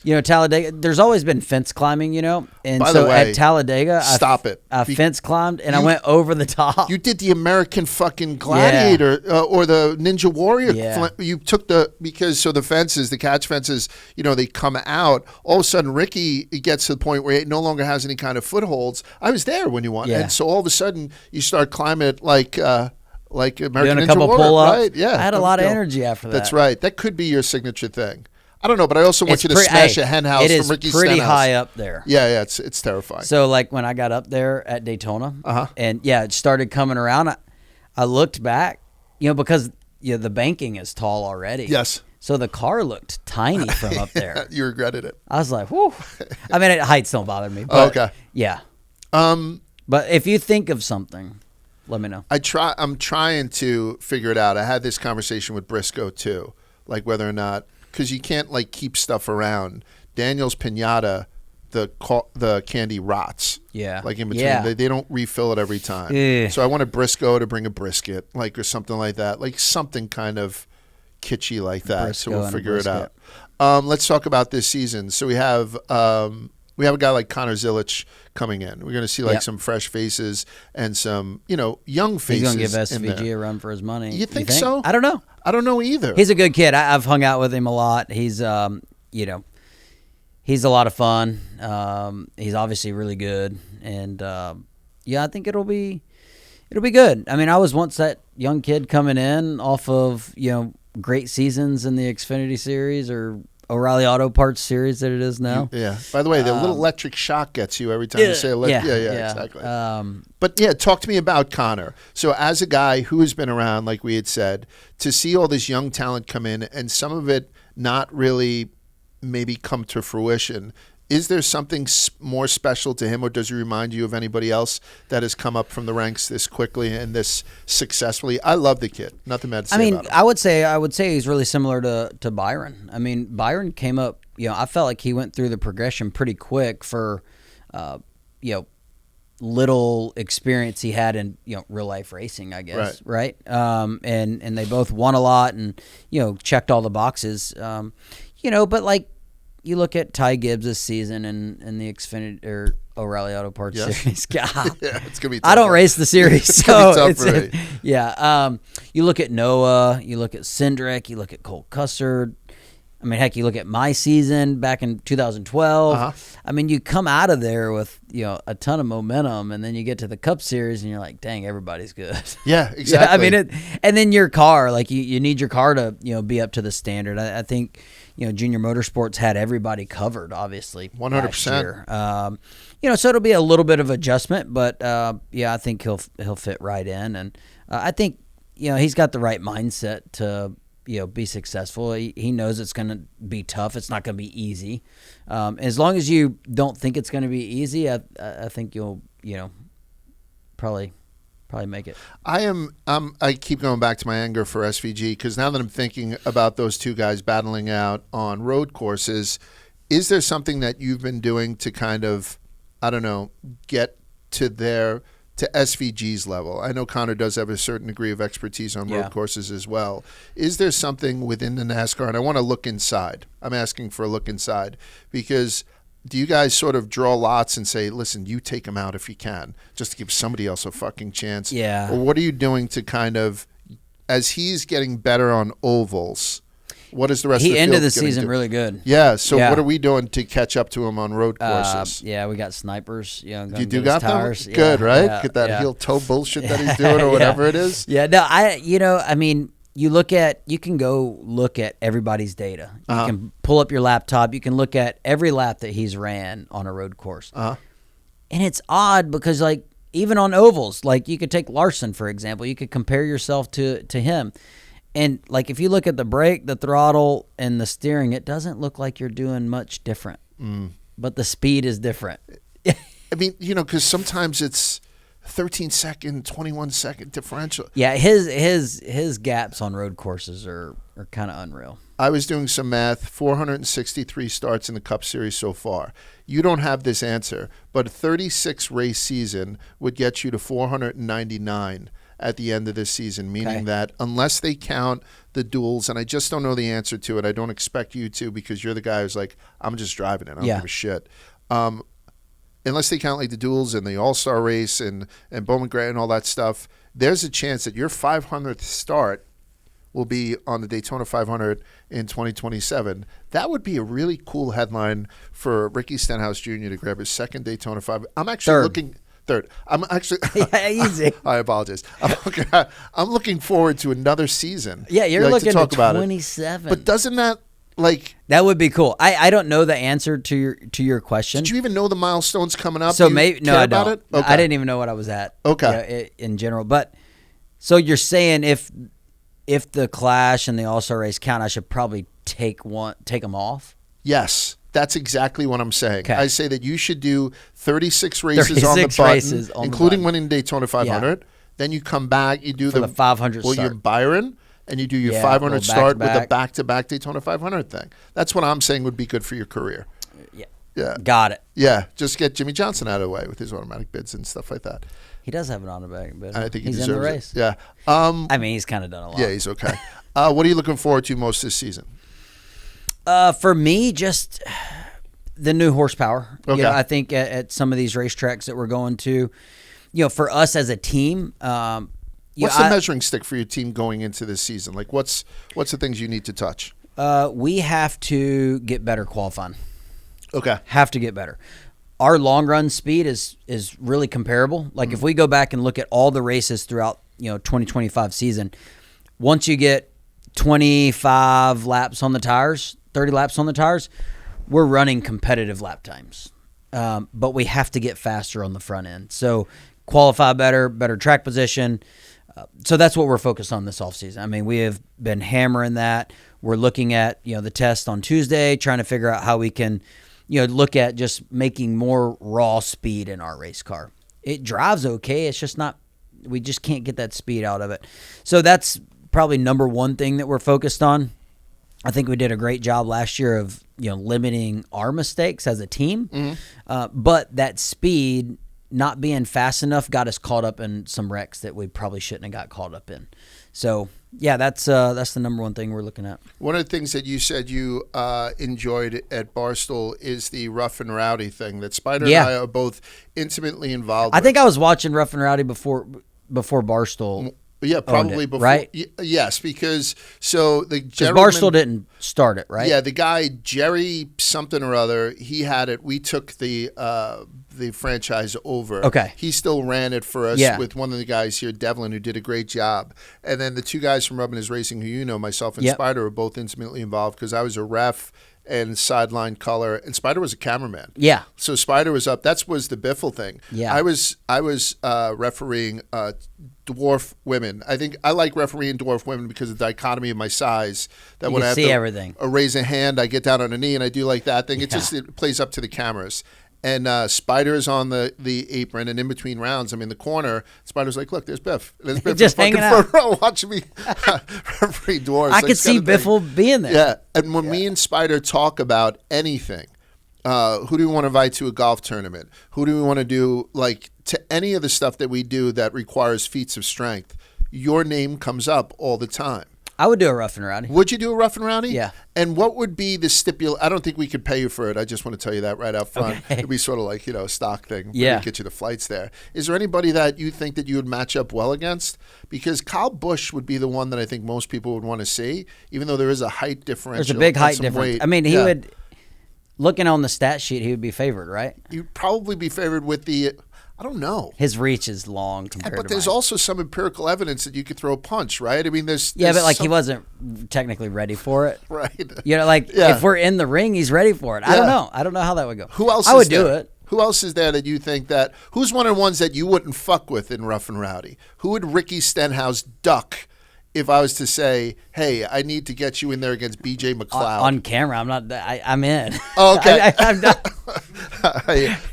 Talladega, there's always been fence climbing, and By so the way, at Talladega, stop it. I fence climbed and I went over the top. You did the American fucking Gladiator or the Ninja Warrior. Yeah. You took because the fences, the catch fences, they come out. All of a sudden, Ricky gets to the point where he no longer has any kind of footholds. I was there when you won. Yeah. And so all of a sudden, you start climbing it like American Doing a Ninja couple Warrior, pull-ups. right? Yeah. I had a lot of energy after that. That's right. That could be your signature thing. I don't know, but I also want It's you to pretty- smash hey, a hen house it from is Ricky pretty Stenhouse. high up there. Yeah, it's terrifying. So like when I got up there at Daytona, and it started coming around. I looked back, because the banking is tall already. Yes. So the car looked tiny from up there. You regretted it. I was like, whew. I mean, heights don't bother me. But Okay. Yeah. But if you think of something, let me know. I'm trying to figure it out. I had this conversation with Briscoe too, like whether or not, because you can't like keep stuff around. Daniel's Pinata, the candy rots. Yeah. Like in between. Yeah. They don't refill it every time. Ugh. So I wanted Briscoe to bring a brisket, like, or something like that. Like something kind of kitschy like that. Briscoe So we'll and a figure it out. brisket. Let's talk about this season. So we have a guy like Connor Zilic coming in. We're going to see like some fresh faces and some, young faces. He's going to give in there. SVG a run for his money. You think so? I don't know. I don't know either. He's a good kid. I've hung out with him a lot. He's, he's a lot of fun. He's obviously really good. And, I think it'll be good. I mean, I was once that young kid coming in off of, great seasons in the Xfinity Series or O'Reilly Auto Parts Series that it is now. Yeah. By the way, the little electric shock gets you every time you say electric. Yeah, exactly. But yeah, talk to me about Connor. So as a guy who has been around, like we had said, to see all this young talent come in and some of it not really maybe come to fruition, is there something more special to him, or does he remind you of anybody else that has come up from the ranks this quickly and this successfully? I love the kid. Nothing bad to say about him. I would say he's really similar to Byron. I mean, Byron came up, I felt like he went through the progression pretty quick for, little experience he had in, real life racing, I guess. Right. And they both won a lot and, checked all the boxes. But like, you look at Ty Gibbs this season in the Xfinity or O'Reilly Auto Parts Series. God, it's gonna be tough. I don't race the series, It's so gonna be tough for me. You look at Noah, you look at Cindric, you look at Cole Cussard. I mean, heck, you look at my season back in 2012. I mean, you come out of there with a ton of momentum, and then you get to the Cup Series, and you're like, dang, everybody's good. Yeah, exactly. I mean, and then your car, like you need your car to be up to the standard. I think. Junior Motorsports had everybody covered, obviously. 100%. So it'll be a little bit of adjustment, but I think he'll fit right in, and I think he's got the right mindset to be successful. He knows it's going to be tough. It's not going to be easy. As long as you don't think it's going to be easy, I think you'll probably make it. I keep going back to my anger for SVG because now that I'm thinking about those two guys battling out on road courses, is there something that you've been doing to kind of, I don't know, get to SVG's level? I know Connor does have a certain degree of expertise on road courses as well. Is there something within the NASCAR, and I want to look inside. I'm asking for a look inside because do you guys sort of draw lots and say, listen, you take him out if you can, just to give somebody else a fucking chance? Yeah. Or what are you doing to kind of, as he's getting better on ovals, what is the rest of the field He ended the gonna season do? really good. Yeah, so what are we doing to catch up to him on road courses? We got snipers. You do got them? Good, right? Get that heel toe bullshit that he's doing or whatever it is? Yeah, no, I mean, you can go look at everybody's data. You can pull up your laptop. You can look at every lap that he's ran on a road course. And it's odd because, like, even on ovals, like you could take Larson, for example. You could compare yourself to him. And, like, if you look at the brake, the throttle, and the steering, it doesn't look like you're doing much different. But the speed is different. I mean, because sometimes it's 13-second, 21-second differential. Yeah, his gaps on road courses are kind of unreal. I was doing some math, 463 starts in the Cup Series so far. You don't have this answer, but a 36-race season would get you to 499 at the end of this season, meaning that unless they count the duels, and I just don't know the answer to it, I don't expect you to because you're the guy who's like, I'm just driving it. I don't give a shit. Unless they count like the duels and the All-Star race and Bowman Grant and all that stuff, there's a chance that your 500th start will be on the Daytona 500 in 2027. That would be a really cool headline for Ricky Stenhouse Jr. to grab his second Daytona 500. I'm actually looking... Third. I'm actually... easy. I apologize. I'm looking forward to another season. Yeah, you're like looking to talk about 27. But doesn't that, like... That would be cool. I don't know the answer to your question. Did you even know the milestones coming up? So maybe... No, I don't. It? Okay. I didn't even know what I was at. Okay. In general. But, so you're saying if the Clash and the All-Star race count, I should probably take them off? Yes, that's exactly what I'm saying. Okay. I say that you should do 36 races on the 36 button, races on the including button. winning Daytona 500. Then you come back, you do For the 500 well, start. your Byron, and you do your Yeah, 500 little start with the back-to-back. back-to-back Daytona 500 thing. That's what I'm saying would be good for your career. Yeah. Yeah. Got it. Yeah, just get Jimmy Johnson out of the way with his automatic bids and stuff like that. He does have an automatic bid. I think he he's in deserves the race. it. Yeah. I mean, he's kind of done a lot. Yeah, he's okay. What are you looking forward to most this season? For me, just the new horsepower. Okay. You know, I think at some of these racetracks that we're going to, you know, for us as a team, What's the measuring stick for your team going into this season? Like, what's the things you need to touch? we have to get better qualifying. Okay. Have to get better. Our long run speed is really comparable. Like if we go back and look at all the races throughout, 2025 season, once you get 25 laps on the tires, 30 laps on the tires, we're running competitive lap times. But we have to get faster on the front end. So qualify better track position. So that's what we're focused on this offseason. I mean, we have been hammering that. We're looking at, the test on Tuesday, trying to figure out how we can, look at just making more raw speed in our race car. It drives okay. It's just not, we just can't get that speed out of it. So that's probably number one thing that we're focused on. I think we did a great job last year of, limiting our mistakes as a team. But that speed not being fast enough got us caught up in some wrecks that we probably shouldn't have got caught up in. So, yeah, that's the number one thing we're looking at. One of the things that you said you enjoyed at Barstool is the rough and rowdy thing that Spider and I are both intimately involved with. I think I was watching Rough and Rowdy before Barstool. Yeah, probably before. Right? Yes, because so the Because gentleman, Barstool didn't start it, right? Yeah, the guy Jerry something or other, he had it. We took the franchise over. Okay. He still ran it for us with one of the guys here, Devlin, who did a great job. And then the two guys from Rubbin is Racing, who myself and Spider, were both intimately involved because I was a ref and sideline color, and Spider was a cameraman. Yeah. So Spider was up. That was the Biffle thing. Yeah. I was refereeing dwarf women. I think I like refereeing dwarf women because of the dichotomy of my size. That You when can I have see to everything. raise a hand, I get down on a knee and I do like that thing. It plays up to the cameras. And Spider is on the apron, and in between rounds, I'm in the corner. Spider's like, "Look, there's Biff. There's Biff Just in the hanging fucking front row watching me referee dwarves." I could see Biffle being there. Yeah, and when me and Spider talk about anything, who do we want to invite to a golf tournament? Who do we want to do, to any of the stuff that we do that requires feats of strength? Your name comes up all the time. I would do a Rough and Rowdy. Would you do a rough and rowdy? Yeah. And what would be the I don't think we could pay you for it. I just want to tell you that right out front. Okay. It'd be sort of like, a stock thing. Yeah. Get you the flights there. Is there anybody that you think that you would match up well against? Because Kyle Busch would be the one that I think most people would want to see, even though there is a height differential. There's a big and height some difference. weight. I mean, he would, looking on the stat sheet, he would be favored, right? You'd probably be favored with I don't know. His reach is long compared But to there's mine. also some empirical evidence that you could throw a punch, right? I mean, there's Yeah, but some, he wasn't technically ready for it. right. If we're in the ring, he's ready for it. I don't know. I don't know how that would go. Who else? I would there? do it. Who else is there that you think that? Who's one of the ones that you wouldn't fuck with in Rough and Rowdy? Who would Ricky Stenhouse duck if I was to say, "Hey, I need to get you in there against BJ McLeod On camera, I'm not. I'm in. Oh, okay. I'm not,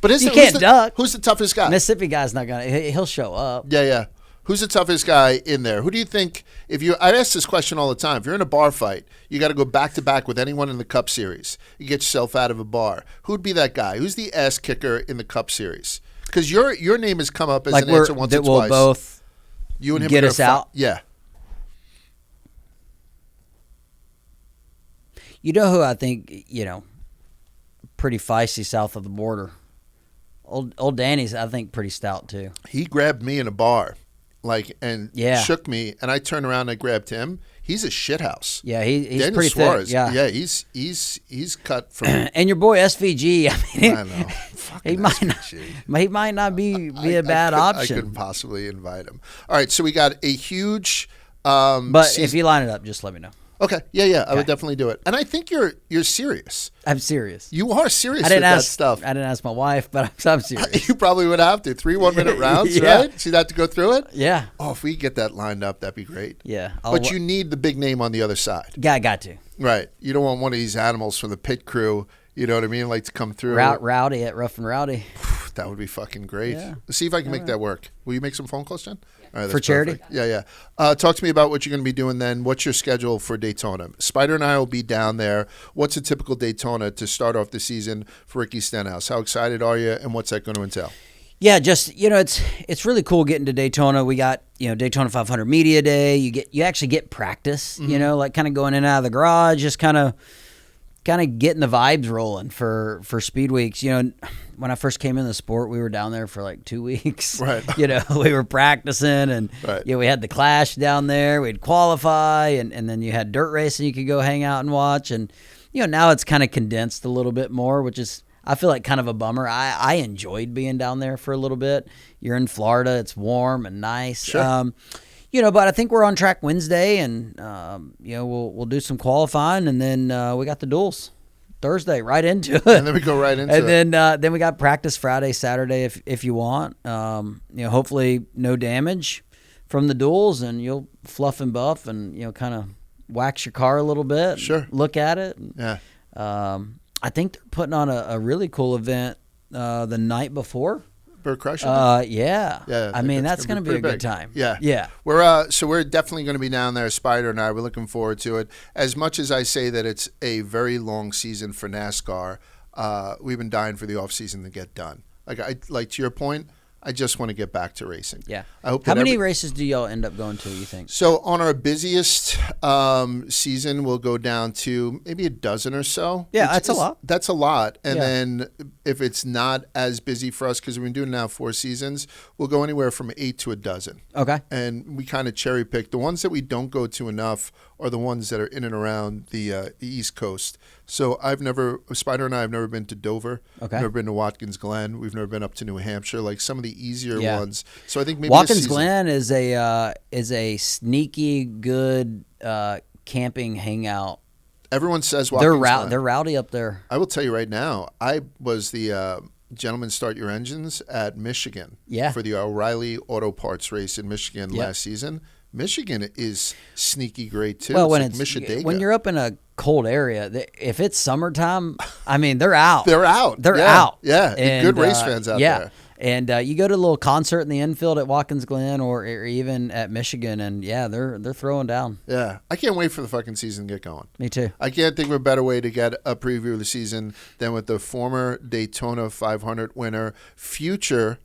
but You can't duck. Who's the toughest guy? Mississippi guy's not gonna. He'll show up. Yeah. Who's the toughest guy in there? Who do you think? I ask this question all the time. If you're in a bar fight, you got to go back to back with anyone in the Cup Series. You get yourself out of a bar. Who'd be that guy? Who's the ass kicker in the Cup Series? Because your name has come up as an answer once or that will twice. both You and him get are us gonna out. Yeah. You know who I think pretty feisty south of the border. Old Danny's I think pretty stout too. He grabbed me in a bar, and Yeah. shook me, and I turned around and I grabbed him. He's a shithouse. Yeah, he's Daniel pretty Suarez. thick. Yeah, He's cut from. and your boy SVG. I mean, I know. he Fucking might not. SVG. He might not be a bad I option. couldn't possibly invite him. All right, so we got a huge. But if you line it up, just let me know. Okay, yeah, I would definitely do it. And I think you're serious. I'm serious. You are serious I didn't with ask that stuff. I didn't ask my wife, but I'm serious. You probably would have to 3 1-minute rounds, Yeah. right? See that to go through it. Yeah, Oh, if we get that lined up, that'd be great. yeah. But you need the big name on the other side. got to. Right. You don't want one of these animals from the pit crew, you know what I mean, like to come through. Rowdy at Rough and Rowdy. That would be fucking great. Yeah. See if I can make that work. Will you make some phone calls, Jen? All right, that's For charity? perfect. Yeah. Talk to me about what you're going to be doing then. What's your schedule for Daytona? Spider and I will be down there. What's a typical Daytona to start off the season for Ricky Stenhouse? How excited are you, and what's that going to entail? Yeah, just it's really cool getting to Daytona. We got Daytona 500 Media Day. You actually get practice. Like kind of going in and out of the garage, just kind of getting the vibes rolling for speed weeks. When I first came in the sport, we were down there for like 2 weeks. Right. We were practicing, and right. we had the Clash down there. We'd qualify, and then you had dirt racing you could go hang out and watch. And now it's kind of condensed a little bit more, which is, I feel like, kind of a bummer. I enjoyed being down there for a little bit. You're in Florida. It's warm and nice. Sure. But I think we're on track Wednesday, and we'll do some qualifying, and then we got the duels Thursday right into it. And then we go right into it. And then we got practice Friday, Saturday if you want. Hopefully no damage from the duels, and you'll fluff and buff and kind of wax your car a little bit. Sure. Look at it. Yeah. I think they're putting on a really cool event the night before. Bird Crush? Yeah. I mean, that's that's going to be a good time. Yeah. Yeah. We're definitely going to be down there, Spider and I. We're looking forward to it. As much as I say that it's a very long season for NASCAR, we've been dying for the offseason to get done. Like to your point, I just want to get back to racing. Yeah. I hope. How many races do y'all end up going to, you think? So on our busiest season, we'll go down to maybe a dozen or so. Yeah, that's a lot. That's a lot. And Yeah. then if it's not as busy for us, because we've been doing it now 4 seasons, we'll go anywhere from 8 to a dozen. Okay. And we kind of cherry pick. The ones that we don't go to enough are the ones that are in and around the East Coast. So Spider and I have never been to Dover. Okay. Never been to Watkins Glen. We've never been up to New Hampshire, like some of the easier ones. So I think maybe Watkins this season, Glen is a sneaky good camping hangout. everyone says Watkins Glen. They're rowdy up there. I will tell you right now, I was the gentleman start your engines at Michigan for the O'Reilly Auto Parts race in Michigan last season. Michigan is sneaky great too. Well, when you're up in a cold area, if it's summertime, I mean, they're out. They're out. They're out. Yeah, And, good race fans out there. And you go to a little concert in the infield at Watkins Glen or even at Michigan, and they're throwing down. Yeah, I can't wait for the fucking season to get going. Me too. I can't think of a better way to get a preview of the season than with the former Daytona 500 winner, future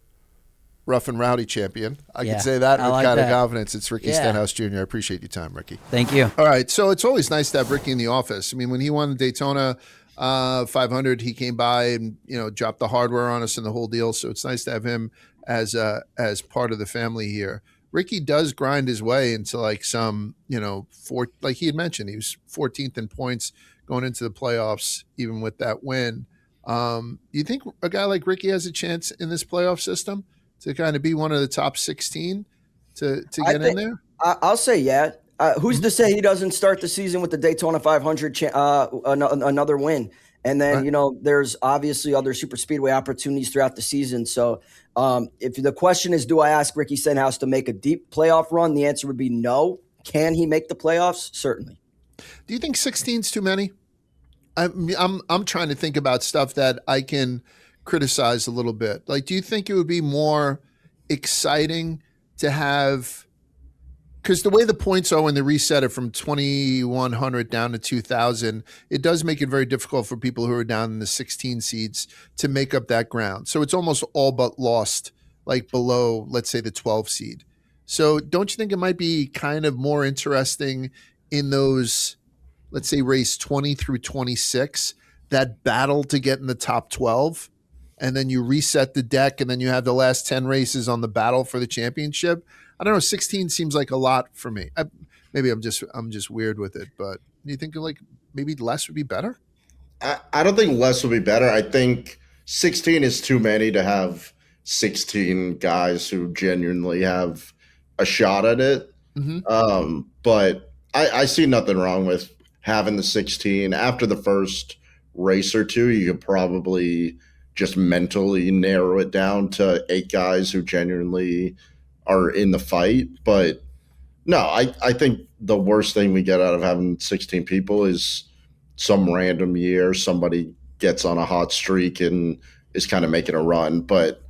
Rough and Rowdy champion. I can say that with kind of confidence. It's Ricky Stenhouse Jr. I appreciate your time, Ricky. Thank you. All right, so it's always nice to have Ricky in the office. I mean, when he won the Daytona 500, he came by and dropped the hardware on us and the whole deal. So it's nice to have him as part of the family here. Ricky does grind his way into like some like he had mentioned, he was 14th in points going into the playoffs, even with that win. You think a guy like Ricky has a chance in this playoff system to kind of be one of the top 16 to get in there? I'll say who's to say he doesn't start the season with the Daytona 500 another win? And then, there's obviously other super speedway opportunities throughout the season. So if the question is, do I ask Ricky Stenhouse to make a deep playoff run? The answer would be no. Can he make the playoffs? Certainly. Do you think 16 is too many? I'm trying to think about stuff that I can criticize a little bit. Like, do you think it would be more exciting to have, because the way the points are when they reset it from 2,100 down to 2,000, it does make it very difficult for people who are down in the 16 seeds to make up that ground. So it's almost all but lost, like below, let's say, the 12 seed. So don't you think it might be kind of more interesting in those, let's say, race 20 through 26, that battle to get in the top 12? And then you reset the deck, and then you have the last 10 races on the battle for the championship. I don't know. 16 seems like a lot for me. Maybe I'm just weird with it, but do you think like maybe less would be better? I don't think less would be better. I think 16 is too many to have 16 guys who genuinely have a shot at it. Mm-hmm. But I see nothing wrong with having the 16. After the first race or two, you could probably just mentally narrow it down to 8 guys who genuinely are in the fight. But No, I think the worst thing we get out of having 16 people is some random year somebody gets on a hot streak and is kind of making a run. But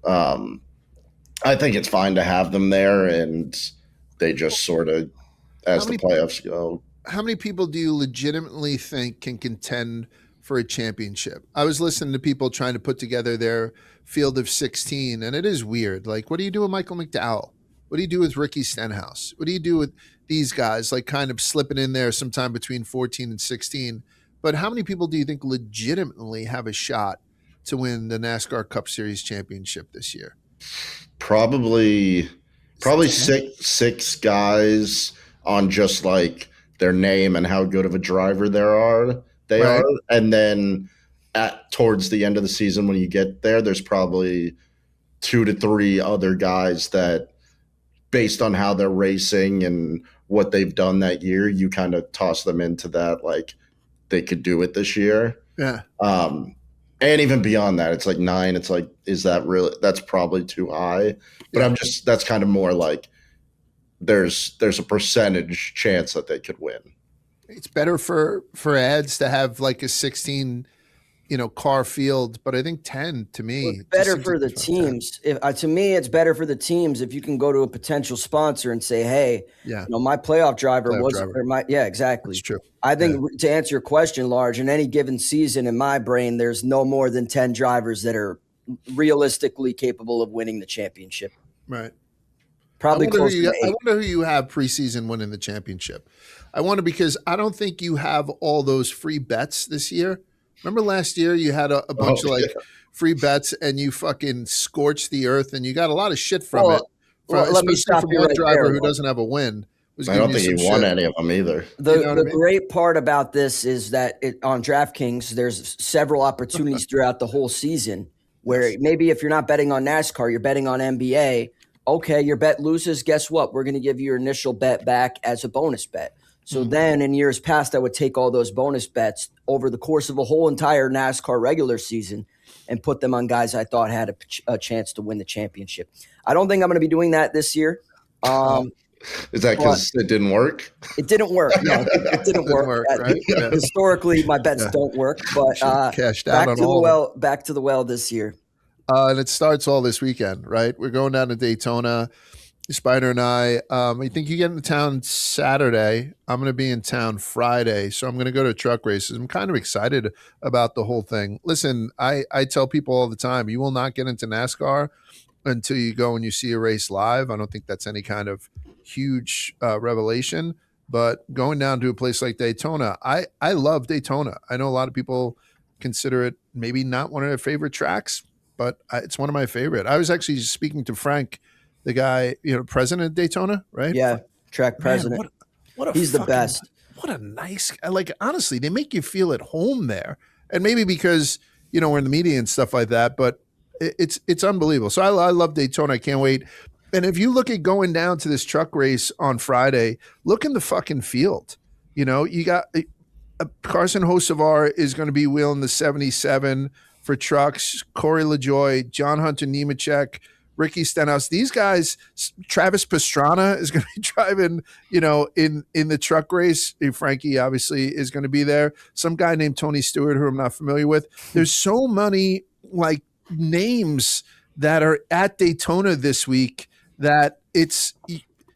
um, I think it's fine to have them there, and they just sort of, as How the many playoffs go. how many people do you legitimately think can contend for a championship? I was listening to people trying to put together their field of 16, and it is weird. Like, what do you do with Michael McDowell? What do you do with Ricky Stenhouse? What do you do with these guys, like kind of slipping in there sometime between 14 and 16? But how many people do you think legitimately have a shot to win the NASCAR Cup Series championship this year? Probably Ten? six guys on just like their name and how good of a driver they Right. are. And then towards the end of the season when you get there, there's probably 2 to 3 other guys that, based on how they're racing and what they've done that year, you kind of toss them into that, like they could do it this year. Yeah. And even beyond that, it's like 9. It's like, is that really? That's probably too high. But Yeah. that's kind of more like there's a percentage chance that they could win. It's better for ads to have like a 16, car field, but I think 10 to me. It's better for the teams. To me, it's better for the teams if you can go to a potential sponsor and say, "Hey, Yeah. my playoff driver yeah, exactly." That's true. I think to answer your question, Large, in any given season, in my brain, there's no more than 10 drivers that are realistically capable of winning the championship. Right. Probably close to 8. I wonder who you have preseason winning the championship. I wonder because I don't think you have all those free bets this year. Remember last year you had a bunch of free bets and you fucking scorched the earth and you got a lot of shit from it. Let me stop you one right driver there, who doesn't have a win. I don't think he won any of them either. The great part about this is that on DraftKings, there's several opportunities throughout the whole season where maybe if you're not betting on NASCAR, you're betting on NBA. Okay, your bet loses. Guess what? We're going to give you your initial bet back as a bonus bet. So then in years past, I would take all those bonus bets over the course of a whole entire NASCAR regular season and put them on guys I thought had a chance to win the championship. I don't think I'm going to be doing that this year. Is that because it didn't work? It didn't work. No, it didn't work. Right? Yeah. Historically, my bets don't work. But cashed out on all back to the well this year. And it starts all this weekend, right? We're going down to Daytona. Spider and I think you get into town Saturday. I'm going to be in town Friday, so I'm going to go to truck races. I'm kind of excited about the whole thing. Listen, I tell people all the time, you will not get into NASCAR until you go and you see a race live. I don't think that's any kind of huge revelation, but going down to a place like Daytona, I love Daytona. I know a lot of people consider it maybe not one of their favorite tracks, but it's one of my favorite. I was actually speaking to Frank, the guy, president of Daytona, right? Yeah, track president. Man, he's the best. What a nice, honestly, they make you feel at home there. And maybe because, we're in the media and stuff like that, but it's unbelievable. So I love Daytona. I can't wait. And if you look at going down to this truck race on Friday, look in the fucking field. You got Carson Hocevar is going to be wheeling the 77 for trucks. Corey LaJoie, John Hunter Nemechek, Ricky Stenhouse. These guys, Travis Pastrana is going to be driving, in the truck race. Frankie obviously is going to be there. Some guy named Tony Stewart, who I'm not familiar with. There's so many names that are at Daytona this week that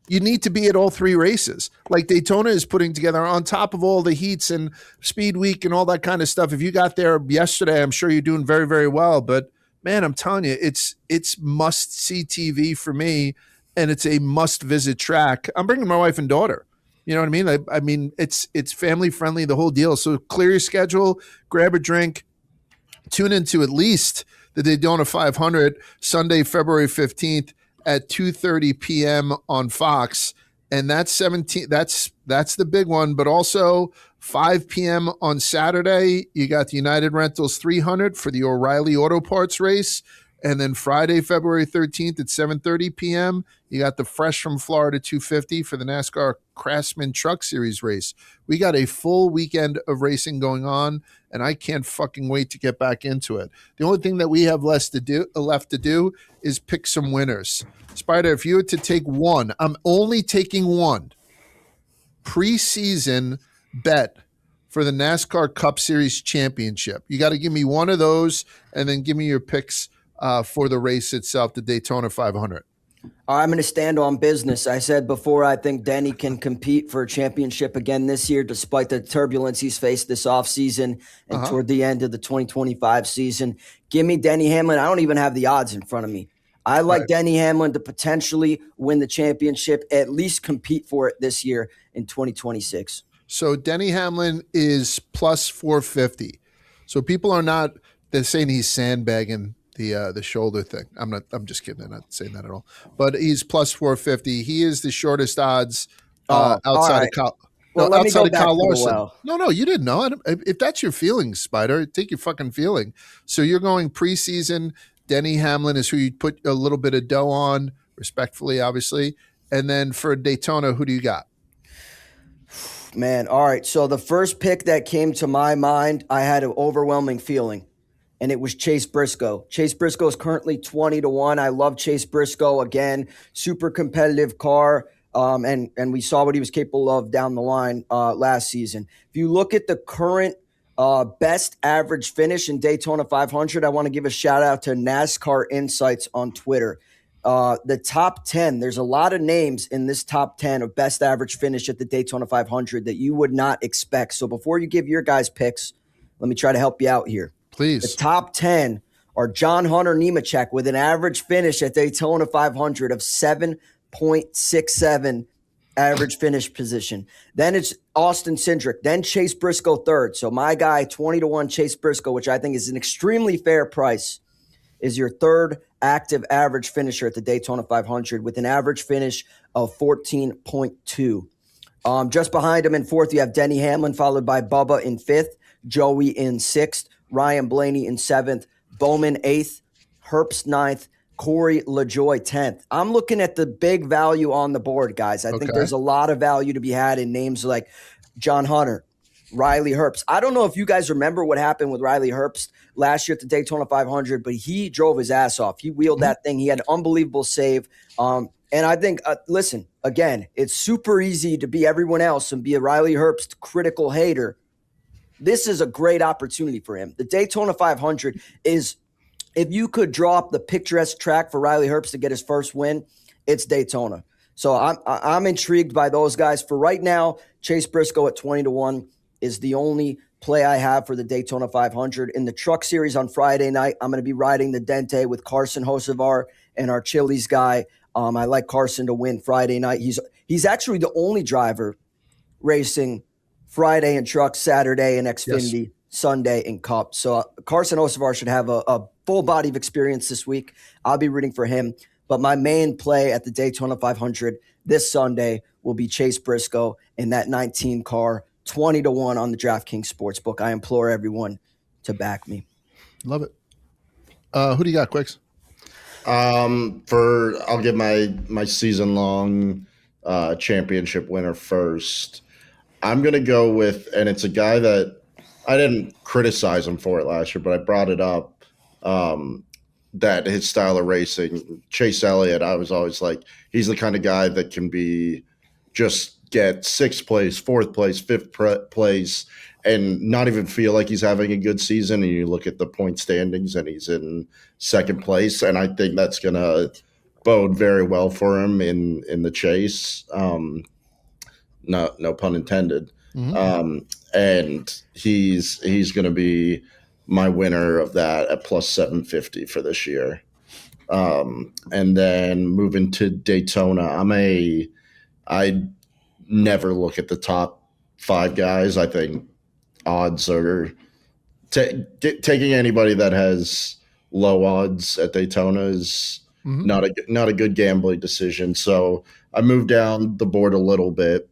you need to be at all 3 races. Like Daytona is putting together on top of all the heats and Speed Week and all that kind of stuff. If you got there yesterday, I'm sure you're doing very, very well. But man, I'm telling you, it's must see TV for me, and it's a must visit track. I'm bringing my wife and daughter. You know what I mean? I mean, it's family friendly, the whole deal. So clear your schedule, grab a drink, tune into at least the Daytona 500 Sunday, February 15th at 2:30 p.m. on Fox. And that's 17. That's the big one. But also 5 p.m. on Saturday, you got the United Rentals 300 for the O'Reilly Auto Parts race. And then Friday, February 13th at 7:30 p.m., you got the Fresh from Florida 250 for the NASCAR Craftsman Truck Series race. We got a full weekend of racing going on, and I can't fucking wait to get back into it. The only thing that we have left to do is pick some winners. Spider, if you were to take one, I'm only taking one preseason bet for the NASCAR Cup Series Championship. You got to give me one of those, and then give me your picks for the race itself, the Daytona 500. I'm going to stand on business. I said before, I think Denny can compete for a championship again this year, despite the turbulence he's faced this offseason and toward the end of the 2025 season. Give me Denny Hamlin. I don't even have the odds in front of me. I like Denny Hamlin to potentially win the championship, at least compete for it this year in 2026. So Denny Hamlin is plus 450. So people are not, they're saying he's sandbagging the shoulder thing. I'm just kidding. I'm not saying that at all. But he's plus 450. He is the shortest odds outside of Kyle. Well, let me go back Kyle to the Larson. well. No, you didn't know. If that's your feeling, Spider, take your fucking feeling. So you're going preseason. Denny Hamlin is who you put a little bit of dough on, respectfully, obviously. And then for Daytona, who do you got? Man, all right. So the first pick that came to my mind, I had an overwhelming feeling, and it was Chase Briscoe. Chase Briscoe is currently 20-1. I love Chase Briscoe. Again, super competitive car, and we saw what he was capable of down the line last season. If you look at the current best average finish in Daytona 500, I want to give a shout out to NASCAR Insights on Twitter. The top 10, there's a lot of names in this top 10 of best average finish at the Daytona 500 that you would not expect. So before you give your guys picks, let me try to help you out here. Please. The top 10 are John Hunter Nemechek with an average finish at Daytona 500 of 7.67 average finish position. Then it's Austin Cindric. Then Chase Briscoe third. So my guy, 20-1 Chase Briscoe, which I think is an extremely fair price, is your third active average finisher at the Daytona 500 with an average finish of 14.2. Just behind him in fourth, you have Denny Hamlin, followed by Bubba in fifth, Joey in sixth, Ryan Blaney in seventh, Bowman eighth, Herbst ninth, Corey LaJoie 10th. I'm looking at the big value on the board, guys. I think there's a lot of value to be had in names like John Hunter, Riley Herbst. I don't know if you guys remember what happened with Riley Herbst last year at the Daytona 500, but he drove his ass off. He wheeled that thing. He had an unbelievable save. And I think, listen, again, it's super easy to be everyone else and be a Riley Herbst critical hater. This is a great opportunity for him. The Daytona 500 is, if you could draw up the picturesque track for Riley Herbst to get his first win, it's Daytona. So I'm intrigued by those guys. For right now, Chase Briscoe at 20-1 is the only play I have for the Daytona 500. In the Truck Series on Friday night, I'm going to be riding the Dente with Carson Hocevar and our Chili's guy. I like Carson to win Friday night. He's actually the only driver racing Friday in Truck, Saturday in Xfinity, yes, Sunday in Cup. So Carson Hocevar should have a full body of experience this week. I'll be rooting for him. But my main play at the Daytona 500 this Sunday will be Chase Briscoe in that 19 car, 20-1 on the DraftKings Sportsbook. I implore everyone to back me. Love it. Who do you got, Quigs? I'll give my season long championship winner first. I'm gonna go with, and it's a guy that I didn't criticize him for it last year, but I brought it up. That his style of racing, Chase Elliott, I was always like, he's the kind of guy that can be just get sixth place, fourth place, fifth place, and not even feel like he's having a good season. And you look at the point standings and he's in second place. And I think that's going to bode very well for him in the chase. No pun intended. Mm-hmm. And he's going to be my winner of that at plus 750 for this year. And then moving to Daytona, I never look at the top five guys. I think odds are taking anybody that has low odds at Daytona is not a good gambling decision. So I moved down the board a little bit.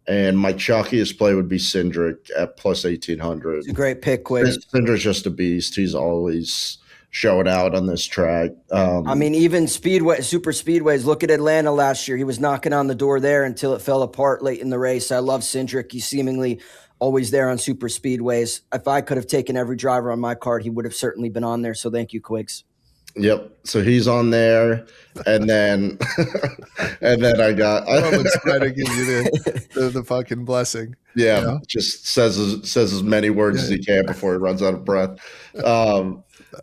And my chalkiest play would be Cindric at plus 1,800. It's a great pick, Quigs. Cindric's just a beast. He's always showing out on this track. I mean, even super speedways. Look at Atlanta last year. He was knocking on the door there until it fell apart late in the race. I love Cindric. He's seemingly always there on super speedways. If I could have taken every driver on my card, he would have certainly been on there. So thank you, Quigs. Yep. So he's on there, and then I got Spider gives you the fucking blessing. Yeah, you know? just says as many words as he can before he runs out of breath.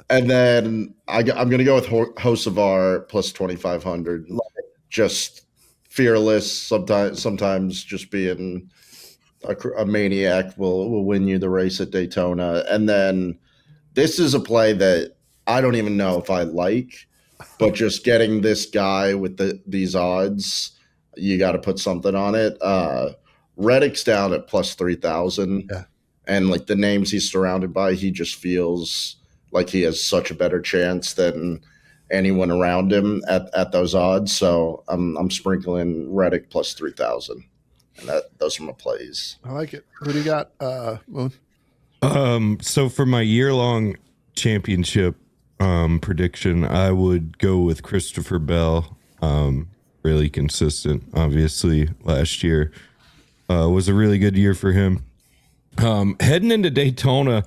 And then I'm going to go with Hocevar plus 2,500. Just fearless. Sometimes just being a maniac will win you the race at Daytona. And then this is a play that I don't even know if I like, but just getting this guy with these odds, you got to put something on it. Reddick's down at plus 3,000. Yeah. And like the names he's surrounded by, he just feels like he has such a better chance than anyone around him at those odds. So I'm sprinkling Reddick plus 3,000. And those are my plays. I like it. Who do you got, Moon? So for my year-long championship prediction, I would go with Christopher Bell. Really consistent. Obviously, last year was a really good year for him. Heading into Daytona,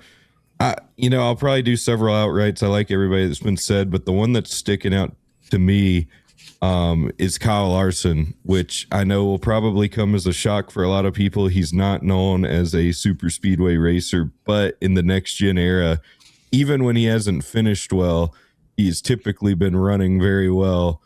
I'll probably do several outrights. I like everybody that's been said, but the one that's sticking out to me is Kyle Larson, which I know will probably come as a shock for a lot of people. He's not known as a super speedway racer, but in the next gen era, even when he hasn't finished well, he's typically been running very well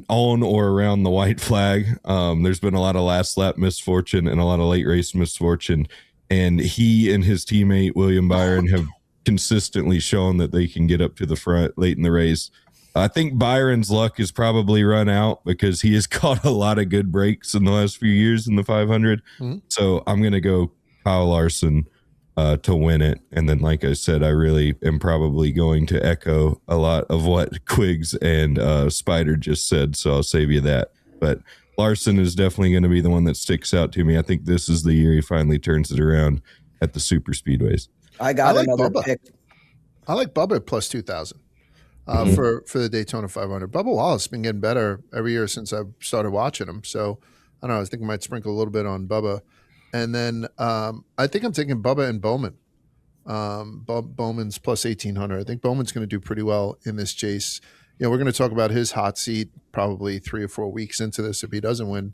on or around the white flag. There's been a lot of last lap misfortune and a lot of late race misfortune. And he and his teammate, William Byron, have consistently shown that they can get up to the front late in the race. I think Byron's luck is probably run out because he has caught a lot of good breaks in the last few years in the 500. Mm-hmm. So I'm going to go Kyle Larson to win it. And then, like I said, I really am probably going to echo a lot of what Quigs and Spider just said. So I'll save you that. But Larson is definitely going to be the one that sticks out to me. I think this is the year he finally turns it around at the super speedways. I like another Bubba. pick. I like Bubba plus 2,000 for the Daytona 500. Bubba Wallace has been getting better every year since I started watching him. So I don't know. I think I might sprinkle a little bit on Bubba. And then I think I'm taking Bubba and Bowman. Bowman's plus 1,800. I think Bowman's going to do pretty well in this chase. We're going to talk about his hot seat probably 3 or 4 weeks into this if he doesn't win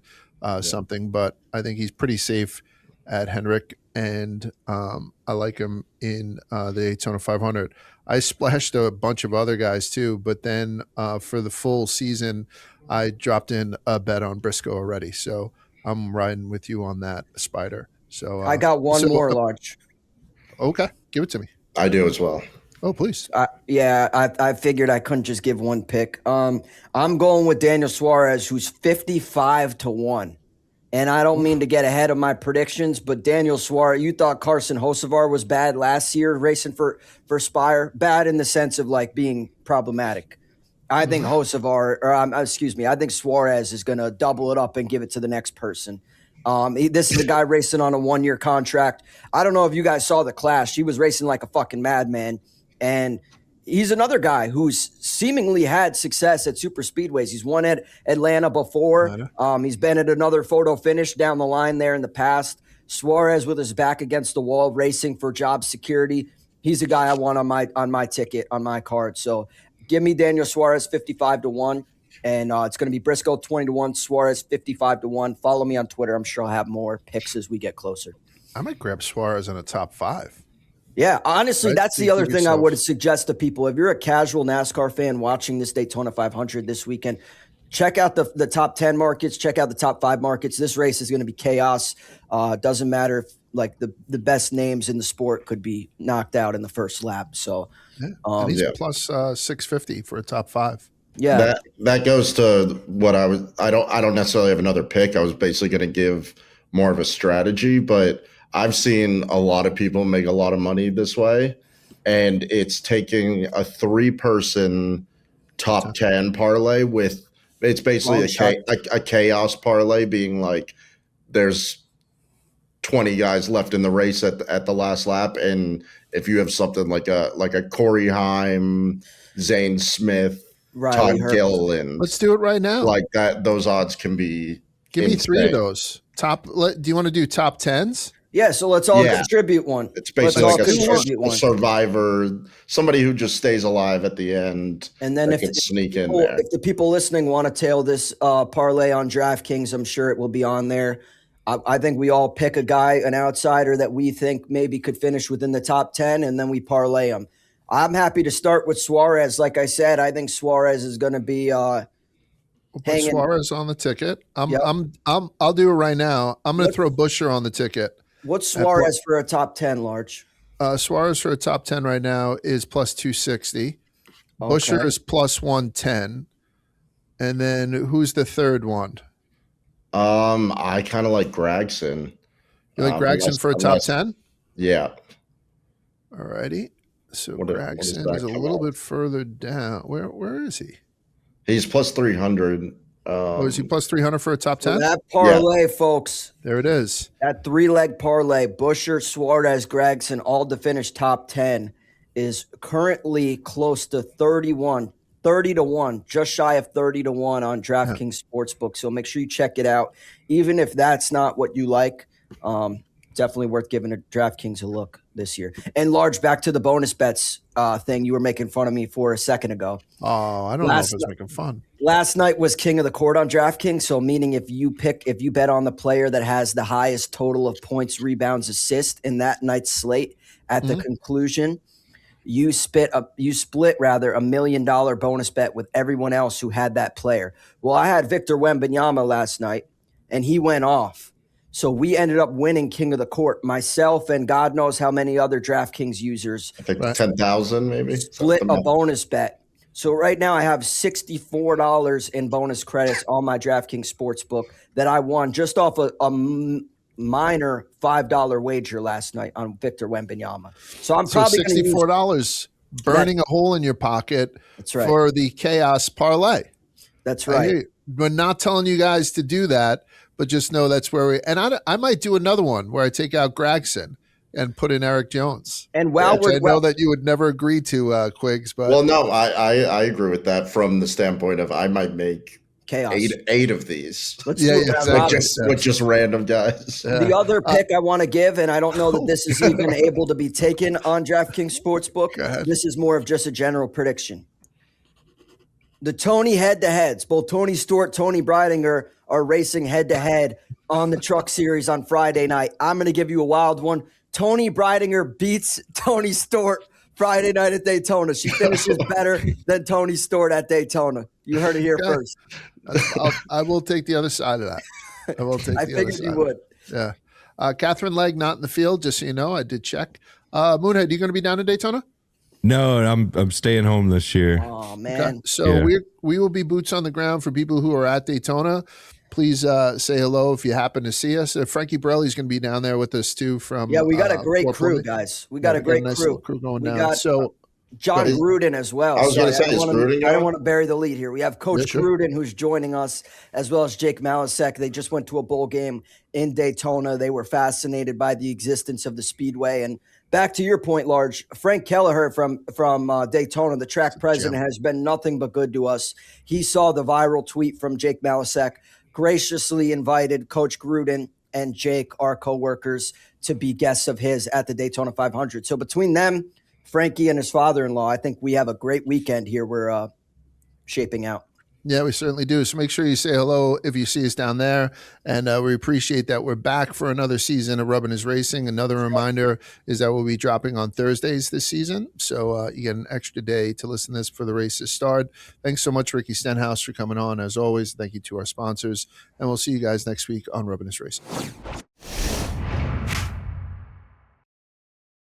something. But I think he's pretty safe at Hendrick, and I like him in the Daytona 500. I splashed a bunch of other guys too, but then for the full season, I dropped in a bet on Briscoe already. So I'm riding with you on that, Spider. So I got one more, Large. Okay, give it to me. I do as well. Oh, please. I figured I couldn't just give one pick. I'm going with Daniel Suarez, who's 55-1. And I don't mean to get ahead of my predictions, but Daniel Suarez, you thought Carson Hocevar was bad last year racing for Spire. Bad in the sense of like being problematic. I think I think Suarez is going to double it up and give it to the next person. This is a guy racing on a 1-year contract. I don't know if you guys saw the clash. He was racing like a fucking madman. And he's another guy who's seemingly had success at super speedways. He's won at Atlanta before. He's been at another photo finish down the line there in the past. Suarez with his back against the wall, racing for job security. He's a guy I want on my ticket, on my card. So give me Daniel Suarez 55-1. And it's going to be Briscoe 20-1, Suarez 55-1. Follow me on Twitter. I'm sure I'll have more picks as we get closer. I might grab Suarez in a top 5. Yeah, honestly, right? That's the other thing I would suggest to people. If you're a casual NASCAR fan watching this Daytona 500 this weekend, check out the top 10 markets, check out the top 5 markets. This race is going to be chaos. Doesn't matter if like the best names in the sport could be knocked out in the first lap. So and he's plus 650 for a top 5. Yeah, that goes to what I don't necessarily have another pick. I was basically going to give more of a strategy, but I've seen a lot of people make a lot of money this way, and it's taking a 3-person top 10 parlay with it's basically a chaos parlay, being like there's 20 guys left in the race at the last lap, and if you have something like a Corey Heim, Zane Smith, Riley Todd Herbst. Gilliland, Let's do it right now. like that, those odds can be Give me insane. 3 of those. Do you want to do top 10s? Yeah, so let's all contribute one. It's basically Let's like all contribute a one. survivor, somebody who just stays alive at the end. And then if the people listening want to tail this parlay on DraftKings, I'm sure it will be on there. I think we all pick a guy, an outsider that we think maybe could finish within the top 10, and then we parlay them. I'm happy to start with Suarez. Like I said, I think Suarez is going to be we'll put Suarez on the ticket. I'll do it right now. I'm going to throw Busher on the ticket. What's Suarez for a top 10, Large? Suarez for a top 10 right now is plus 260. Okay. Busher is plus 110. And then who's the third one? I kind of like Gragson. You like Gragson for a top 10? Yeah. All righty. So Gragson is a little bit further down. Where is he? He's plus 300. Is he plus 300 for a top 10? That parlay, folks. There it is. That 3-leg parlay, Busher, Suarez, Gragson, all to finish top 10, is currently close to 30 to 1, just shy of 30 to 1 on DraftKings Sportsbook. So make sure you check it out. Even if that's not what you like, definitely worth giving a DraftKings a look this year. And Large, back to the bonus bets thing you were making fun of me for a second ago. Oh, I don't know if it's making fun. Last night was king of the court on DraftKings. So meaning if you bet on the player that has the highest total of points, rebounds, assists in that night's slate at the conclusion, you split $1 million bonus bet with everyone else who had that player. Well, I had Victor Wembanyama last night, and he went off. So we ended up winning King of the Court. Myself and God knows how many other DraftKings users. I think 10,000 maybe. Split a bonus bet. So right now I have $64 in bonus credits on my DraftKings Sportsbook that I won just off a minor $5 wager last night on Victor Wembanyama. So I'm probably $64 burning a hole in your pocket for the chaos parlay. That's right. We're not telling you guys to do that, but just know that's where I might do another one where I take out Gragson and put in Eric Jones. And I know that you would never agree to, Quigs, but I agree with that from the standpoint of I might make chaos. Eight of these. Exactly. With just random guys. Yeah. The other pick I want to give, and I don't know that this is even able to be taken on DraftKings Sportsbook. This is more of just a general prediction. The Tony head-to-heads, both Tony Stewart, Tony Breidinger are racing head-to-head on the Truck Series on Friday night. I'm going to give you a wild one. Tony Breidinger beats Tony Stewart Friday night at Daytona. She finishes better than Tony Stewart at Daytona. You heard it here first. I will take the other side of that. I figured you would. Yeah. Catherine Legg not in the field, just so you know. I did check. Moonhead, are you going to be down in Daytona? No, I'm staying home this year. Oh, man. Okay. So we will be boots on the ground for people who are at Daytona. Please say hello if you happen to see us. Frankie Borelli's going to be down there with us too. We got a great crew, guys. We got a great crew. Going down. Got John Gruden as well. I was going to say, I don't want to bury the lead here. We have Coach Gruden who's joining us, as well as Jake Malasek. They just went to a bowl game in Daytona. They were fascinated by the existence of the Speedway. And back to your point, Large, Frank Kelleher from Daytona, the track president, has been nothing but good to us. He saw the viral tweet from Jake Malasek, graciously invited Coach Gruden and Jake, our co-workers, to be guests of his at the Daytona 500. So between them, Frankie and his father-in-law, I think we have a great weekend here we're shaping out. Yeah, we certainly do. So make sure you say hello if you see us down there. And we appreciate that we're back for another season of Rubbin is Racing. Another reminder is that we'll be dropping on Thursdays this season. So you get an extra day to listen to this for the races start. Thanks so much, Ricky Stenhouse, for coming on. As always, thank you to our sponsors. And we'll see you guys next week on Rubbin is Racing.